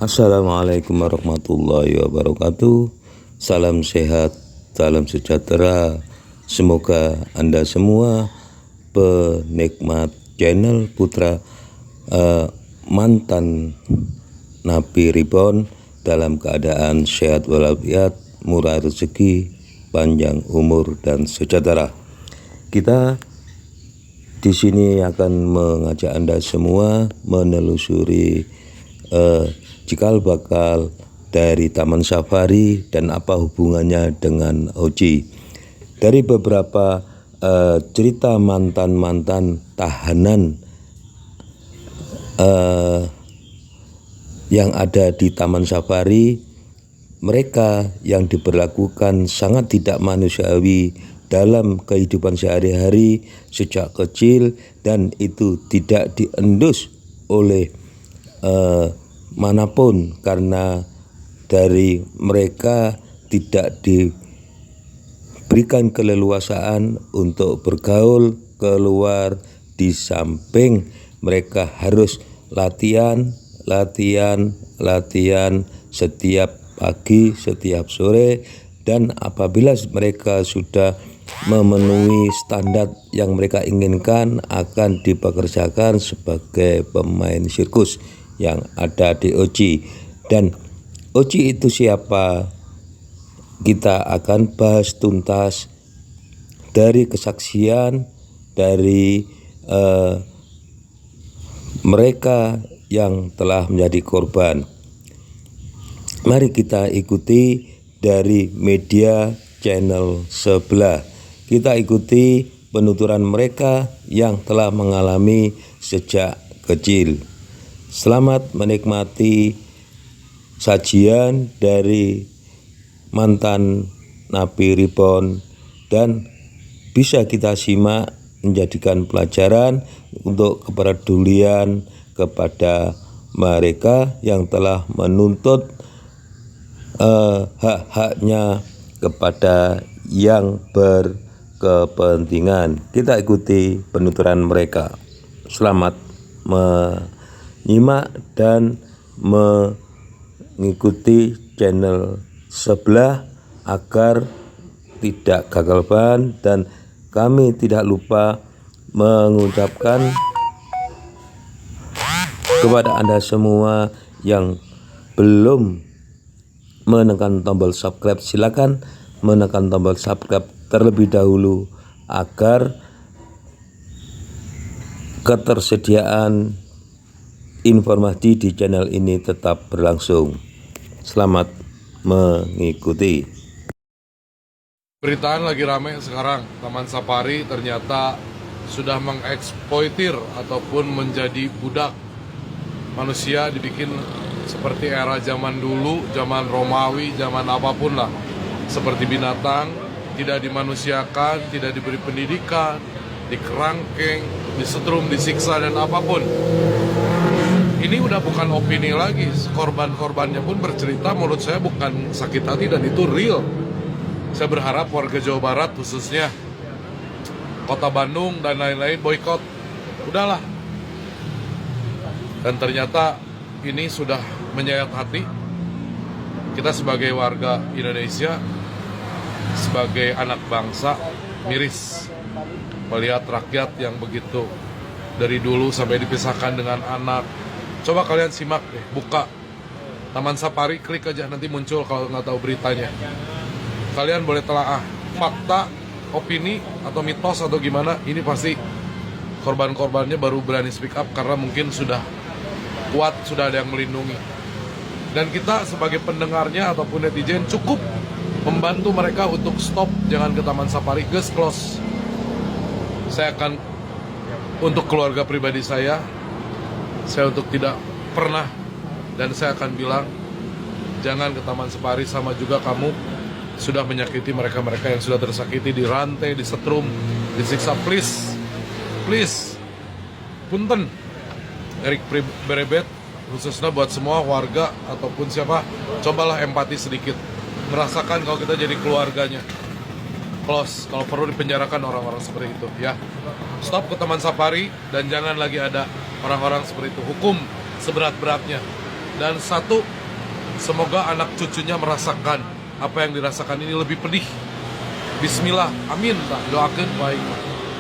Assalamualaikum warahmatullahi wabarakatuh. Salam sehat, salam sejahtera. Semoga Anda semua penikmat channel Putra mantan Napi Reborn dalam keadaan sehat walafiat, murah rezeki, panjang umur dan sejahtera. Kita di sini akan mengajak Anda semua menelusuri cikal bakal dari Taman Safari dan apa hubungannya dengan Oji. Dari beberapa cerita mantan-mantan tahanan yang ada di Taman Safari, mereka yang diperlakukan sangat tidak manusiawi dalam kehidupan sehari-hari sejak kecil, dan itu tidak diendus oleh manapun karena dari mereka tidak diberikan keleluasaan untuk bergaul keluar. Di samping mereka harus latihan setiap pagi, setiap sore, dan apabila mereka sudah memenuhi standar yang mereka inginkan akan dipekerjakan sebagai pemain sirkus yang ada di Oji. Dan Oji itu siapa? Kita akan bahas tuntas dari kesaksian dari mereka yang telah menjadi korban. Mari kita ikuti dari media channel sebelah. Kita ikuti penuturan mereka yang telah mengalami sejak kecil. Selamat menikmati sajian dari mantan Napi Reborn, dan bisa kita simak menjadikan pelajaran untuk kepedulian kepada mereka yang telah menuntut hak-haknya kepada yang berkepentingan. Kita ikuti penuturan mereka. Selamat menyimak dan mengikuti channel sebelah agar tidak gagal bahan, dan kami tidak lupa mengucapkan kepada Anda semua yang belum menekan tombol subscribe, silakan menekan tombol subscribe terlebih dahulu agar ketersediaan informasi di channel ini tetap berlangsung. Selamat mengikuti. Beritaan lagi rame sekarang, Taman Safari ternyata sudah mengeksploitir ataupun menjadi budak manusia, dibikin seperti era zaman dulu, zaman Romawi, zaman apapun lah. Seperti binatang, tidak dimanusiakan, tidak diberi pendidikan, dikerangkeng, disetrum, disiksa, dan apapun. Ini udah bukan opini lagi, korban-korbannya pun bercerita, menurut saya bukan sakit hati dan itu real. Saya berharap warga Jawa Barat khususnya Kota Bandung dan lain-lain boykot. Udahlah. Dan ternyata ini sudah menyayat hati kita sebagai warga Indonesia, sebagai anak bangsa, miris melihat rakyat yang begitu dari dulu sampai dipisahkan dengan anak. Coba kalian simak deh, buka Taman Safari, klik aja, nanti muncul kalau nggak tahu beritanya. Kalian boleh telaah fakta, opini, atau mitos atau gimana. Ini pasti korban-korbannya baru berani speak up karena mungkin sudah kuat, sudah ada yang melindungi. Dan kita sebagai pendengarnya ataupun netizen cukup membantu mereka untuk stop, jangan ke Taman Safari, guys, close. Saya akan, untuk keluarga pribadi saya untuk tidak pernah, dan saya akan bilang jangan ke Taman Safari. Sama juga kamu sudah menyakiti mereka-mereka yang sudah tersakiti, dirantai, disetrum, disiksa. Please punten Erik Berebet, khususnya buat semua warga ataupun siapa, cobalah empati sedikit, merasakan kalau kita jadi keluarganya. Close, kalau perlu dipenjarakan orang-orang seperti itu ya. Stop ke Taman Safari dan jangan lagi ada orang-orang seperti itu. Hukum seberat-beratnya. Dan satu, semoga anak cucunya merasakan apa yang dirasakan ini lebih pedih. Bismillah, amin. Doakan baik.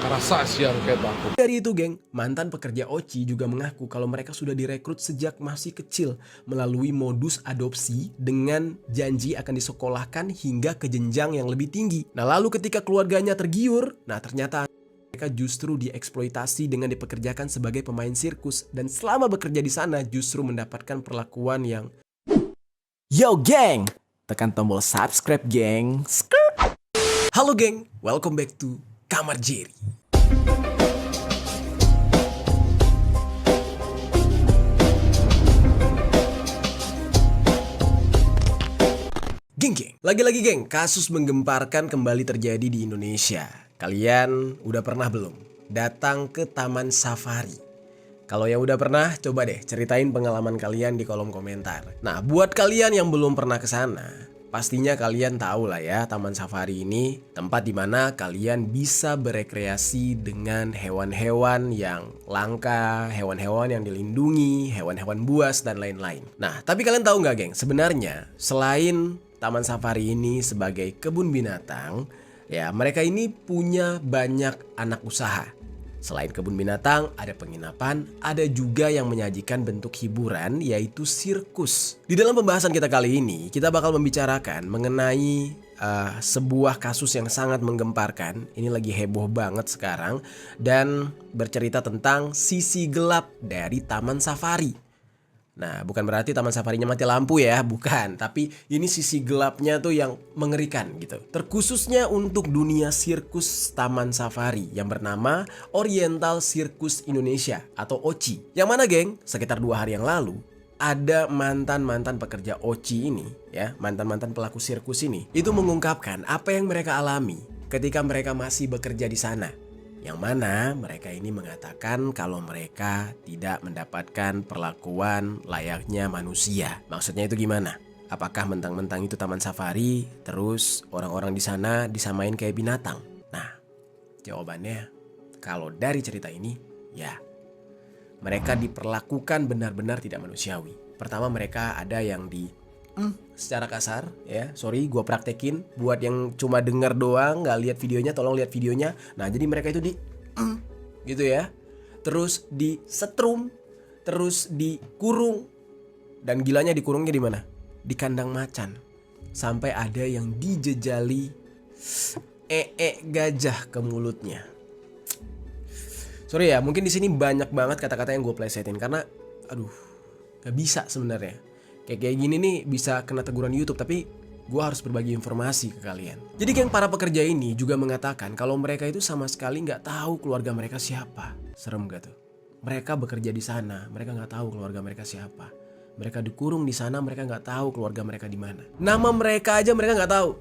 Karasa siar kayak aku. Dari itu geng, mantan pekerja Oci juga mengaku kalau mereka sudah direkrut sejak masih kecil melalui modus adopsi dengan janji akan disekolahkan hingga ke jenjang yang lebih tinggi. Nah lalu ketika keluarganya tergiur, nah ternyata mereka justru dieksploitasi dengan dipekerjakan sebagai pemain sirkus. Dan selama bekerja di sana justru mendapatkan perlakuan yang Yo geng, tekan tombol subscribe geng. Halo geng, welcome back to Kamar Jerry. Geng, lagi-lagi geng, kasus menggemparkan kembali terjadi di Indonesia. Kalian udah pernah belum datang ke Taman Safari? Kalau yang udah pernah, coba deh ceritain pengalaman kalian di kolom komentar. Nah, buat kalian yang belum pernah ke sana, pastinya kalian tahu lah ya, Taman Safari ini tempat dimana kalian bisa berekreasi dengan hewan-hewan yang langka, hewan-hewan yang dilindungi, hewan-hewan buas, dan lain-lain. Nah, tapi kalian tahu nggak geng, sebenarnya selain Taman Safari ini sebagai kebun binatang, ya mereka ini punya banyak anak usaha. Selain kebun binatang, ada penginapan, ada juga yang menyajikan bentuk hiburan yaitu sirkus. Di dalam pembahasan kita kali ini, kita bakal membicarakan mengenai sebuah kasus yang sangat menggemparkan. Ini lagi heboh banget sekarang dan bercerita tentang sisi gelap dari Taman Safari. Nah, bukan berarti Taman Safarinya mati lampu ya, bukan. Tapi ini sisi gelapnya tuh yang mengerikan gitu. Terkhususnya untuk dunia sirkus Taman Safari yang bernama Oriental Circus Indonesia atau OCI. Yang mana geng, sekitar 2 hari yang lalu, ada mantan-mantan pekerja OCI ini, ya, mantan-mantan pelaku sirkus ini, itu mengungkapkan apa yang mereka alami ketika mereka masih bekerja di sana. Yang mana mereka ini mengatakan kalau mereka tidak mendapatkan perlakuan layaknya manusia. Maksudnya itu gimana? Apakah mentang-mentang itu Taman Safari, terus orang-orang di sana disamain kayak binatang? Nah, jawabannya kalau dari cerita ini, ya, mereka diperlakukan benar-benar tidak manusiawi. Pertama mereka ada yang secara kasar, ya, sorry gue praktekin. Buat yang cuma denger doang gak lihat videonya, tolong lihat videonya. Nah jadi mereka itu gitu ya, terus disetrum, terus dikurung. Dan gilanya dikurungnya di mana? Di kandang macan. Sampai ada yang dijejali gajah ke mulutnya. Sorry ya, mungkin di sini banyak banget kata-kata yang gue plesetin karena aduh gak bisa sebenarnya. Kayak gini nih bisa kena teguran YouTube, tapi gue harus berbagi informasi ke kalian. Jadi geng, para pekerja ini juga mengatakan kalau mereka itu sama sekali nggak tahu keluarga mereka siapa. Serem gak tuh? Mereka bekerja di sana, mereka nggak tahu keluarga mereka siapa. Mereka dikurung di sana, mereka nggak tahu keluarga mereka di mana. Nama mereka aja mereka nggak tahu.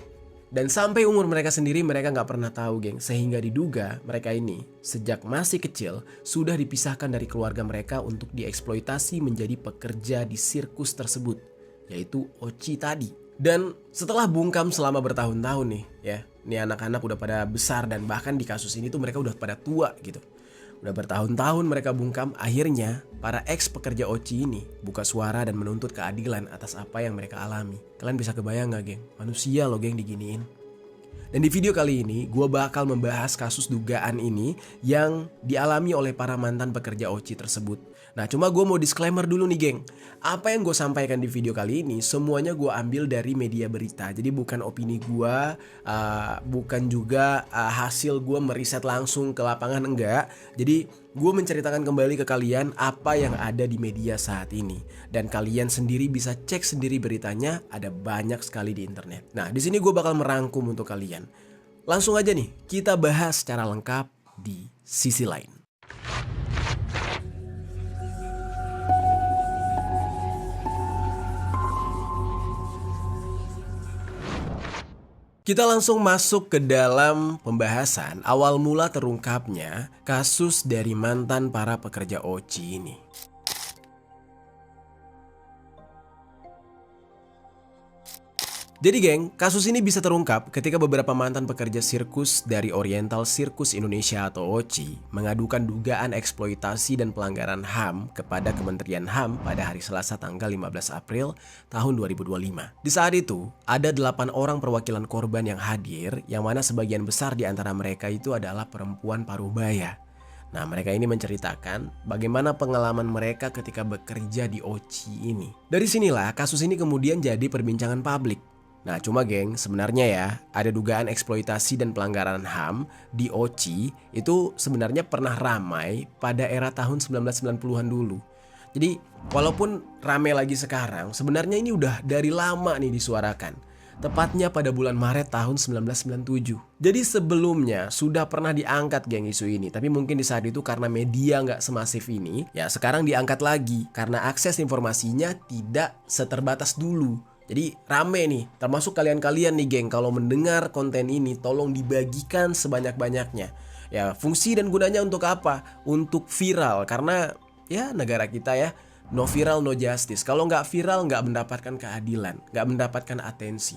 Dan sampai umur mereka sendiri mereka nggak pernah tahu geng. Sehingga diduga mereka ini sejak masih kecil sudah dipisahkan dari keluarga mereka untuk dieksploitasi menjadi pekerja di sirkus tersebut, yaitu OCI tadi. Dan setelah bungkam selama bertahun-tahun nih ya, nih anak-anak udah pada besar dan bahkan di kasus ini tuh mereka udah pada tua gitu. Udah bertahun-tahun mereka bungkam, akhirnya para ex pekerja OCI ini buka suara dan menuntut keadilan atas apa yang mereka alami. Kalian bisa kebayang gak geng? Manusia loh geng diginiin. Dan di video kali ini gue bakal membahas kasus dugaan ini yang dialami oleh para mantan pekerja OCI tersebut. Nah cuma gue mau disclaimer dulu nih geng. Apa yang gue sampaikan di video kali ini semuanya gue ambil dari media berita. Jadi bukan opini gue, bukan juga hasil gue meriset langsung ke lapangan, enggak. Jadi gue menceritakan kembali ke kalian apa yang ada di media saat ini. Dan kalian sendiri bisa cek sendiri beritanya, ada banyak sekali di internet. Nah di sini gue bakal merangkum untuk kalian. Langsung aja nih kita bahas secara lengkap di sisi lain. Kita langsung masuk ke dalam pembahasan awal mula terungkapnya kasus dari mantan para pekerja OCI ini. Jadi geng, kasus ini bisa terungkap ketika beberapa mantan pekerja sirkus dari Oriental Circus Indonesia atau OCI mengadukan dugaan eksploitasi dan pelanggaran HAM kepada Kementerian HAM pada hari Selasa tanggal 15 April tahun 2025. Di saat itu, ada 8 orang perwakilan korban yang hadir, yang mana sebagian besar di antara mereka itu adalah perempuan parubaya. Nah, mereka ini menceritakan bagaimana pengalaman mereka ketika bekerja di OCI ini. Dari sinilah kasus ini kemudian jadi perbincangan publik. Nah, cuma geng, sebenarnya ya, ada dugaan eksploitasi dan pelanggaran HAM di OCI itu sebenarnya pernah ramai pada era tahun 1990-an dulu. Jadi, walaupun ramai lagi sekarang, sebenarnya ini udah dari lama nih disuarakan. Tepatnya pada bulan Maret tahun 1997. Jadi sebelumnya sudah pernah diangkat geng isu ini, tapi mungkin di saat itu karena media nggak semasif ini, ya sekarang diangkat lagi karena akses informasinya tidak seterbatas dulu. Jadi rame nih, termasuk kalian-kalian nih geng, kalau mendengar konten ini tolong dibagikan sebanyak-banyaknya. Ya fungsi dan gunanya untuk apa? Untuk viral, karena ya negara kita ya, no viral no justice. Kalau nggak viral nggak mendapatkan keadilan, nggak mendapatkan atensi.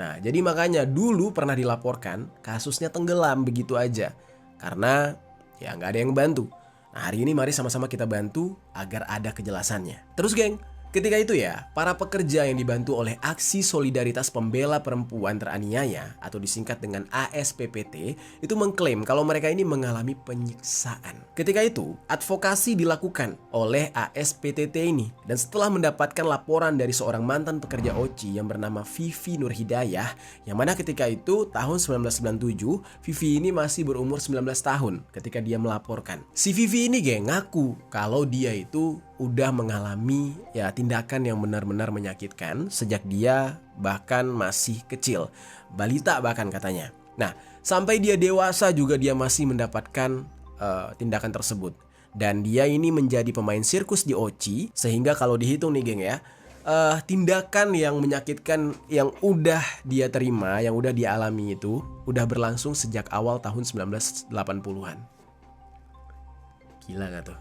Nah jadi makanya dulu pernah dilaporkan kasusnya tenggelam begitu aja. Karena ya nggak ada yang bantu. Nah hari ini mari sama-sama kita bantu agar ada kejelasannya. Terus geng, ketika itu ya, para pekerja yang dibantu oleh Aksi Solidaritas Pembela Perempuan Teraniaya atau disingkat dengan ASPPT itu mengklaim kalau mereka ini mengalami penyiksaan. Ketika itu, advokasi dilakukan oleh ASPTT ini dan setelah mendapatkan laporan dari seorang mantan pekerja OCI yang bernama Vivi Nurhidayah, yang mana ketika itu tahun 1997, Vivi ini masih berumur 19 tahun ketika dia melaporkan. Si Vivi ini geng ngaku kalau dia itu udah mengalami ya tindakan yang benar-benar menyakitkan sejak dia bahkan masih kecil, balita bahkan katanya. Nah, sampai dia dewasa juga dia masih mendapatkan tindakan tersebut. Dan dia ini menjadi pemain sirkus di OCI, sehingga kalau dihitung nih geng ya, tindakan yang menyakitkan yang udah dia terima, yang udah dia alami itu udah berlangsung sejak awal tahun 1980-an. Gila gak tuh?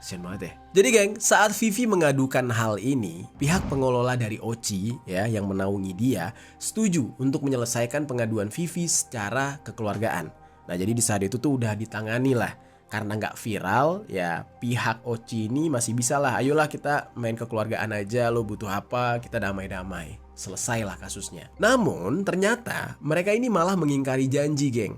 Kasian banget ya. Jadi geng, saat Vivi mengadukan hal ini, pihak pengelola dari OCI ya yang menaungi dia setuju untuk menyelesaikan pengaduan Vivi secara kekeluargaan. Nah jadi di saat itu tuh udah ditangani lah. Karena nggak viral, ya pihak OCI ini masih bisa lah. Ayolah kita main kekeluargaan aja, lo butuh apa, kita damai-damai. Selesailah kasusnya. Namun ternyata mereka ini malah mengingkari janji geng.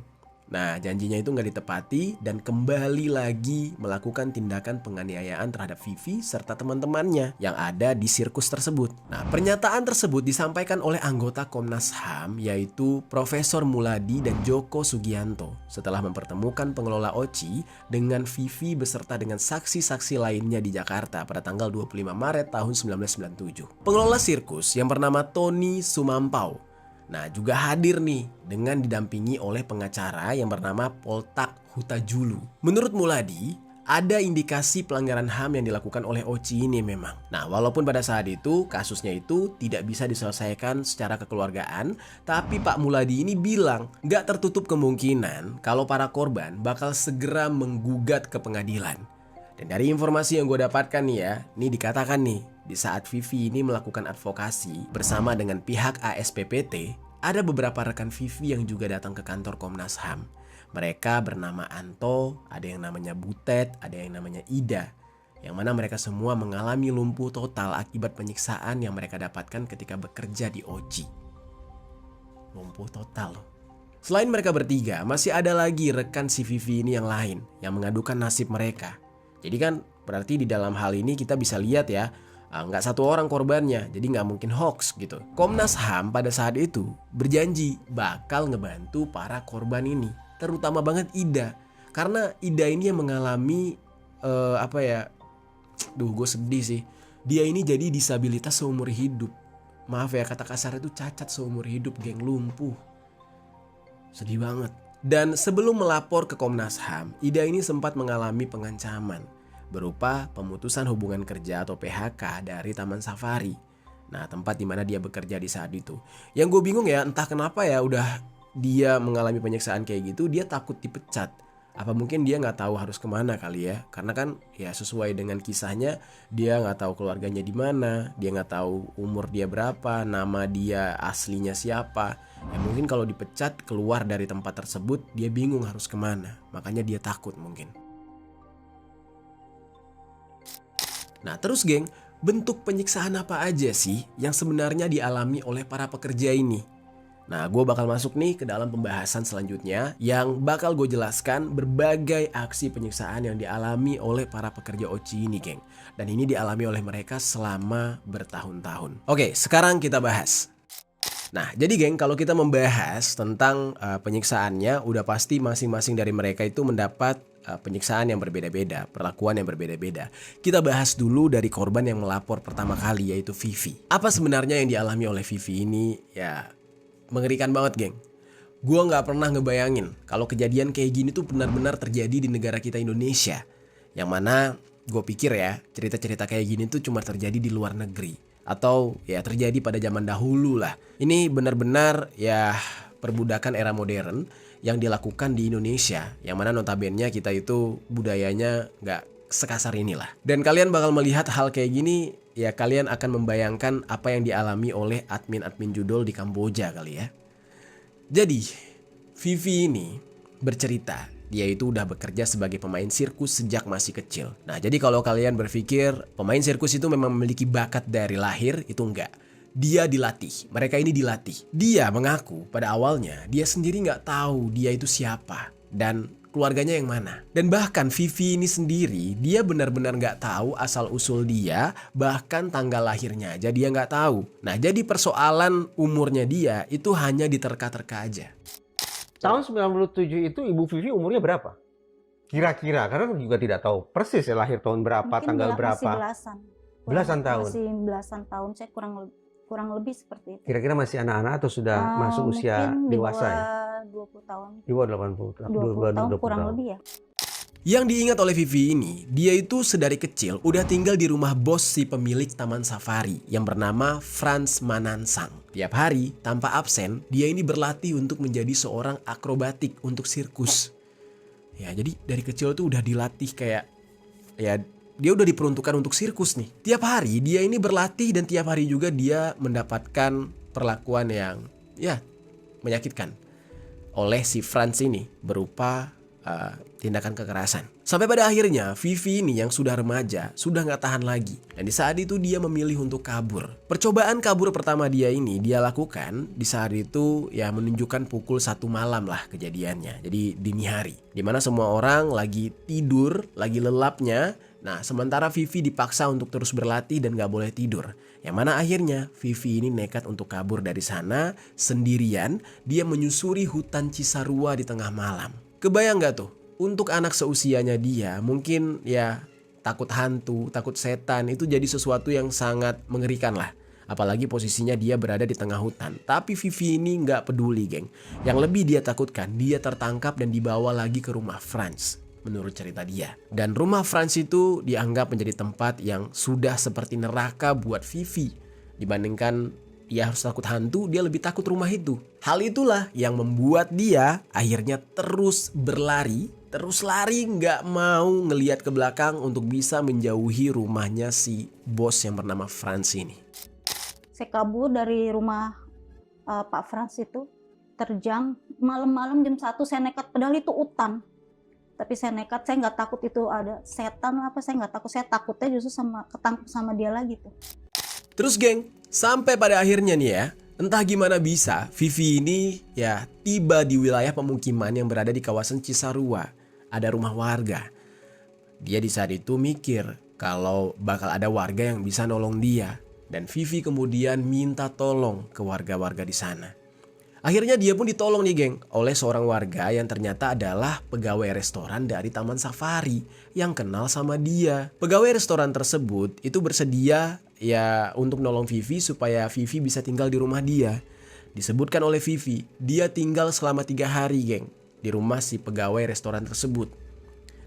Nah janjinya itu nggak ditepati dan kembali lagi melakukan tindakan penganiayaan terhadap Vivi serta teman-temannya yang ada di sirkus tersebut. Nah pernyataan tersebut disampaikan oleh anggota Komnas HAM yaitu Profesor Muladi dan Joko Sugianto setelah mempertemukan pengelola OCI dengan Vivi beserta dengan saksi-saksi lainnya di Jakarta pada tanggal 25 Maret tahun 1997. Pengelola sirkus yang bernama Tony Sumampau nah juga hadir nih dengan didampingi oleh pengacara yang bernama Poltak Hutajulu. Menurut Muladi, ada indikasi pelanggaran HAM yang dilakukan oleh OCI ini memang. Nah walaupun pada saat itu kasusnya itu tidak bisa diselesaikan secara kekeluargaan, tapi Pak Muladi ini bilang gak tertutup kemungkinan kalau para korban bakal segera menggugat ke pengadilan. Dan dari informasi yang gue dapatkan nih ya, ini dikatakan nih, di saat Vivi ini melakukan advokasi bersama dengan pihak ASPPT, ada beberapa rekan Vivi yang juga datang ke kantor Komnas HAM. Mereka bernama Anto, ada yang namanya Butet, ada yang namanya Ida. Yang mana mereka semua mengalami lumpuh total akibat penyiksaan yang mereka dapatkan ketika bekerja di OCI. Lumpuh total loh. Selain mereka bertiga, masih ada lagi rekan si Vivi ini yang lain yang mengadukan nasib mereka. Jadi kan berarti di dalam hal ini kita bisa lihat ya, nggak satu orang korbannya, jadi nggak mungkin hoax gitu. Komnas HAM pada saat itu berjanji bakal ngebantu para korban ini, terutama banget Ida. Karena Ida ini yang mengalami, gue sedih sih. Dia ini jadi disabilitas seumur hidup. Maaf ya kata kasar itu cacat seumur hidup geng, lumpuh. Sedih banget. Dan sebelum melapor ke Komnas HAM, Ida ini sempat mengalami pengancaman berupa pemutusan hubungan kerja atau PHK dari Taman Safari. Nah, tempat di mana dia bekerja di saat itu. Yang gue bingung ya, entah kenapa ya udah dia mengalami penyiksaan kayak gitu, dia takut dipecat. Apa mungkin dia nggak tahu harus kemana kali ya? Karena kan ya sesuai dengan kisahnya, dia nggak tahu keluarganya di mana, dia nggak tahu umur dia berapa, nama dia aslinya siapa. Ya mungkin kalau dipecat keluar dari tempat tersebut, dia bingung harus kemana. Makanya dia takut mungkin. Nah terus geng, bentuk penyiksaan apa aja sih yang sebenarnya dialami oleh para pekerja ini? Nah gue bakal masuk nih ke dalam pembahasan selanjutnya yang bakal gue jelaskan berbagai aksi penyiksaan yang dialami oleh para pekerja OCI ini geng. Dan ini dialami oleh mereka selama bertahun-tahun. Oke sekarang kita bahas. Nah jadi geng, kalau kita membahas tentang penyiksaannya, udah pasti masing-masing dari mereka itu mendapat penyiksaan yang berbeda-beda, perlakuan yang berbeda-beda. Kita bahas dulu dari korban yang melapor pertama kali, yaitu Vivi. Apa sebenarnya yang dialami oleh Vivi ini? Ya mengerikan banget geng. Gua nggak pernah ngebayangin kalau kejadian kayak gini tuh benar-benar terjadi di negara kita Indonesia. Yang mana gue pikir ya, cerita-cerita kayak gini tuh cuma terjadi di luar negeri. Atau ya terjadi pada zaman dahulu lah. Ini benar-benar ya perbudakan era modern yang dilakukan di Indonesia. Yang mana notabene kita itu budayanya nggak sekasar inilah. Dan kalian bakal melihat hal kayak gini, ya kalian akan membayangkan apa yang dialami oleh admin-admin judul di Kamboja kali ya. Jadi Vivi ini bercerita dia itu udah bekerja sebagai pemain sirkus sejak masih kecil. Nah jadi kalau kalian berpikir pemain sirkus itu memang memiliki bakat dari lahir, itu enggak. Dia dilatih, mereka ini dilatih. Dia mengaku pada awalnya dia sendiri nggak tahu dia itu siapa dan keluarganya yang mana. Dan bahkan Vivi ini sendiri dia benar-benar nggak tahu asal usul dia, bahkan tanggal lahirnya aja dia nggak tahu. Nah jadi persoalan umurnya dia itu hanya diterka-terka aja. Tahun 97 itu Ibu Vivi umurnya berapa? Kira-kira, karena juga tidak tahu persis ya lahir tahun berapa, Mungkin tanggal masih berapa. belasan. Belasan tahun. Masih belasan tahun, saya kurang lebih seperti itu. Kira-kira masih anak-anak atau sudah masuk usia Mungkin dewasa ya? 20 tahun. Di bawah 80 20 tahun kurang lebih ya. Yang diingat oleh Vivi ini, dia itu sedari kecil udah tinggal di rumah bos si pemilik taman safari yang bernama Frans Manansang. Tiap hari, tanpa absen, dia ini berlatih untuk menjadi seorang akrobatik untuk sirkus. Ya, jadi dari kecil tuh udah dilatih kayak, ya dia udah diperuntukkan untuk sirkus nih. Tiap hari dia ini berlatih dan tiap hari juga dia mendapatkan perlakuan yang ya menyakitkan oleh si Frans ini berupa tindakan kekerasan. Sampai pada akhirnya Vivi ini yang sudah remaja sudah nggak tahan lagi. Dan di saat itu dia memilih untuk kabur. Percobaan kabur pertama dia ini dia lakukan di saat itu ya menunjukkan pukul 1 malam lah kejadiannya. Jadi dini hari. Dimana semua orang lagi tidur, lagi lelapnya. Nah sementara Vivi dipaksa untuk terus berlatih dan gak boleh tidur. Yang mana akhirnya Vivi ini nekat untuk kabur dari sana sendirian. Dia menyusuri hutan Cisarua di tengah malam. Kebayang gak tuh? Untuk anak seusianya dia mungkin ya takut hantu, takut setan itu jadi sesuatu yang sangat mengerikan lah. Apalagi posisinya dia berada di tengah hutan. Tapi Vivi ini gak peduli geng. Yang lebih dia takutkan dia tertangkap dan dibawa lagi ke rumah Frans. Menurut cerita dia. Dan rumah Frans itu dianggap menjadi tempat yang sudah seperti neraka buat Vivi. Dibandingkan dia harus takut hantu, dia lebih takut rumah itu. Hal itulah yang membuat dia akhirnya terus berlari, terus lari nggak mau ngelihat ke belakang untuk bisa menjauhi rumahnya si bos yang bernama Frans ini. Saya kabur dari rumah Pak Frans itu, terjang malam-malam jam 1 saya nekat, padahal itu hutan. Tapi saya nekat, saya nggak takut itu ada setan apa, saya nggak takut. Saya takutnya justru ketangkep sama dia lagi tuh. Terus geng, sampai pada akhirnya nih ya, entah gimana bisa Vivi ini ya tiba di wilayah pemukiman yang berada di kawasan Cisarua. Ada rumah warga. Dia di saat itu mikir kalau bakal ada warga yang bisa nolong dia. Dan Vivi kemudian minta tolong ke warga-warga di sana. Akhirnya dia pun ditolong nih geng oleh seorang warga yang ternyata adalah pegawai restoran dari Taman Safari yang kenal sama dia. Pegawai restoran tersebut itu bersedia ya untuk nolong Vivi supaya Vivi bisa tinggal di rumah dia. Disebutkan oleh Vivi, dia tinggal selama 3 hari geng di rumah si pegawai restoran tersebut.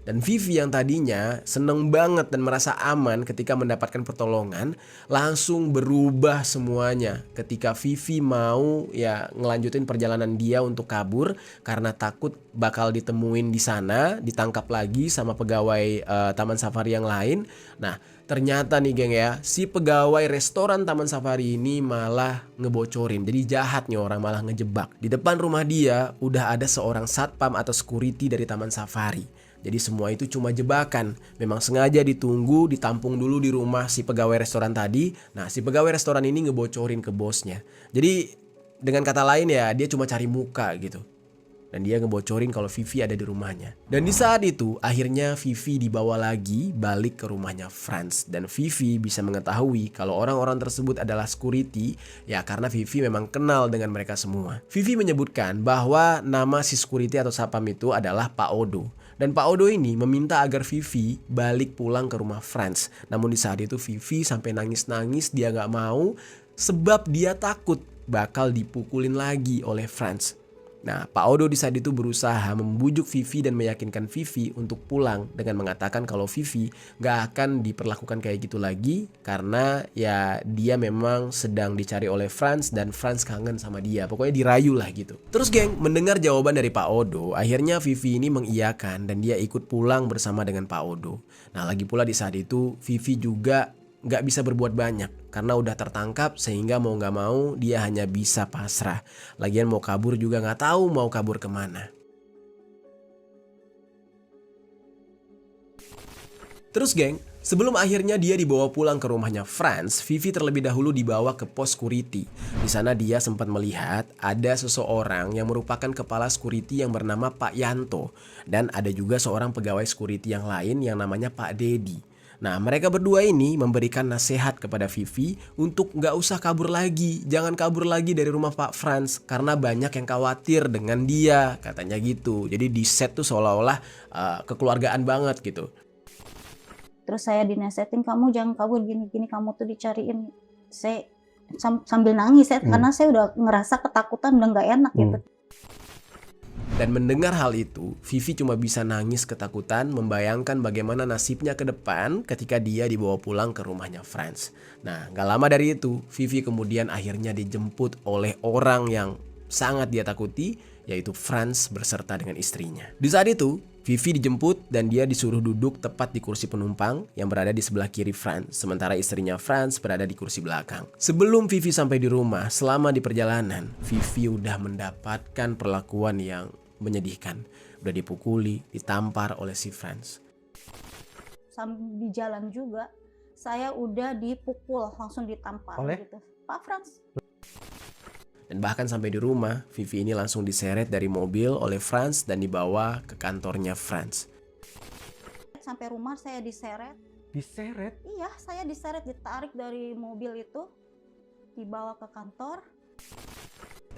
Dan Vivi yang tadinya seneng banget dan merasa aman ketika mendapatkan pertolongan, langsung berubah semuanya ketika Vivi mau ya ngelanjutin perjalanan dia untuk kabur karena takut bakal ditemuin di sana, ditangkap lagi sama pegawai Taman Safari yang lain. Nah, ternyata nih geng ya, si pegawai restoran Taman Safari ini malah ngebocorin. Jadi jahatnya orang malah ngejebak. Di depan rumah dia udah ada seorang satpam atau security dari Taman Safari. Jadi semua itu cuma jebakan. Memang sengaja ditunggu, ditampung dulu di rumah si pegawai restoran tadi. Nah, si pegawai restoran ini ngebocorin ke bosnya. Jadi dengan kata lain ya, dia cuma cari muka gitu. Dan dia ngebocorin kalau Vivi ada di rumahnya. Dan di saat itu akhirnya Vivi dibawa lagi balik ke rumahnya Franz. Dan Vivi bisa mengetahui kalau orang-orang tersebut adalah security ya karena Vivi memang kenal dengan mereka semua. Vivi menyebutkan bahwa nama si security atau satpam itu adalah Pak Odo. Dan Pak Odo ini meminta agar Vivi balik pulang ke rumah Franz. Namun di saat itu Vivi sampai nangis-nangis, dia gak mau sebab dia takut bakal dipukulin lagi oleh Franz. Nah, Pak Odo di saat itu berusaha membujuk Vivi dan meyakinkan Vivi untuk pulang dengan mengatakan kalau Vivi gak akan diperlakukan kayak gitu lagi karena ya dia memang sedang dicari oleh Franz dan Franz kangen sama dia. Pokoknya dirayu lah gitu. Terus geng, mendengar jawaban dari Pak Odo, akhirnya Vivi ini mengiyakan dan dia ikut pulang bersama dengan Pak Odo. Nah, lagi pula di saat itu Vivi juga gak bisa berbuat banyak karena udah tertangkap sehingga mau gak mau dia hanya bisa pasrah. Lagian mau kabur juga gak tahu mau kabur kemana. Terus geng, sebelum akhirnya dia dibawa pulang ke rumahnya Franz, Vivi terlebih dahulu dibawa ke pos security. Di sana dia sempat melihat ada seseorang yang merupakan kepala security yang bernama Pak Yanto. Dan ada juga seorang pegawai security yang lain yang namanya Pak Dedi. Nah, mereka berdua ini memberikan nasihat kepada Vivi untuk gak usah kabur lagi. Jangan kabur lagi dari rumah Pak Franz karena banyak yang khawatir dengan dia, katanya gitu. Jadi di set tuh seolah-olah kekeluargaan banget gitu. Terus saya dinasihatin, kamu jangan kabur gini-gini, kamu tuh dicariin. Saya sambil nangis ya, karena saya udah ngerasa ketakutan, udah gak enak gitu. Dan mendengar hal itu, Vivi cuma bisa nangis ketakutan membayangkan bagaimana nasibnya ke depan ketika dia dibawa pulang ke rumahnya Franz. Nah, gak lama dari itu, Vivi kemudian akhirnya dijemput oleh orang yang sangat dia takuti, yaitu Franz berserta dengan istrinya. Di saat itu, Vivi dijemput dan dia disuruh duduk tepat di kursi penumpang yang berada di sebelah kiri Franz, sementara istrinya Franz berada di kursi belakang. Sebelum Vivi sampai di rumah, selama di perjalanan, Vivi udah mendapatkan perlakuan yang menyedihkan. Udah dipukuli, ditampar oleh si Franz. Sambil di jalan juga, saya udah dipukul, langsung ditampar gitu. Pak Franz. Dan bahkan sampai di rumah, Vivi ini langsung diseret dari mobil oleh Franz dan dibawa ke kantornya Franz. Sampai rumah saya diseret. Diseret? Iya, saya diseret, ditarik dari mobil itu, dibawa ke kantor.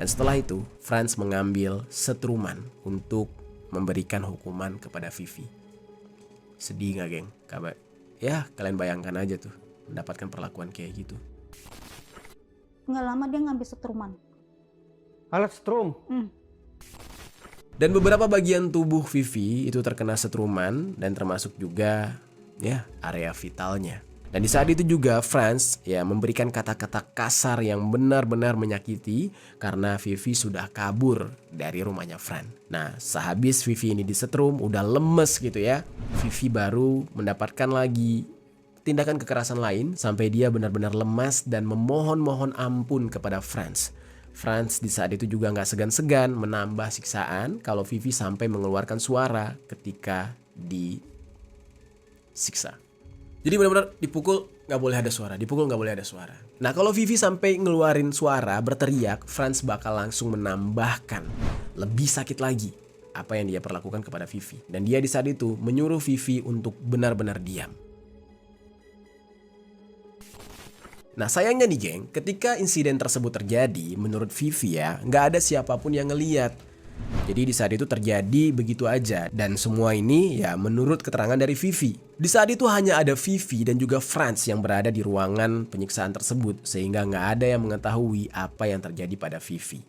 Dan setelah itu, Franz mengambil setruman untuk memberikan hukuman kepada Vivi. Sedih gak geng? Kabar? Ya, kalian bayangkan aja tuh, mendapatkan perlakuan kayak gitu. Nggak lama dia ngambil setruman. Alat strum? Dan beberapa bagian tubuh Vivi itu terkena setruman dan termasuk juga ya area vitalnya. Dan di saat itu juga Franz ya memberikan kata-kata kasar yang benar-benar menyakiti karena Vivi sudah kabur dari rumahnya Franz. Nah, sehabis Vivi ini disetrum udah lemes gitu ya, Vivi baru mendapatkan lagi tindakan kekerasan lain sampai dia benar-benar lemas dan memohon-mohon ampun kepada Franz. Franz di saat itu juga gak segan-segan menambah siksaan kalau Vivi sampai mengeluarkan suara ketika disiksa. Jadi benar-benar dipukul gak boleh ada suara, dipukul gak boleh ada suara. Nah, kalau Vivi sampai ngeluarin suara, berteriak, Franz bakal langsung menambahkan lebih sakit lagi apa yang dia perlakukan kepada Vivi. Dan dia di saat itu menyuruh Vivi untuk benar-benar diam. Nah, sayangnya nih geng, ketika insiden tersebut terjadi, menurut Vivi ya, gak ada siapapun yang ngeliat. Jadi di saat itu terjadi begitu aja. Dan semua ini ya menurut keterangan dari Vivi. Di saat itu hanya ada Vivi dan juga Franz yang berada di ruangan penyiksaan tersebut. Sehingga gak ada yang mengetahui apa yang terjadi pada Vivi.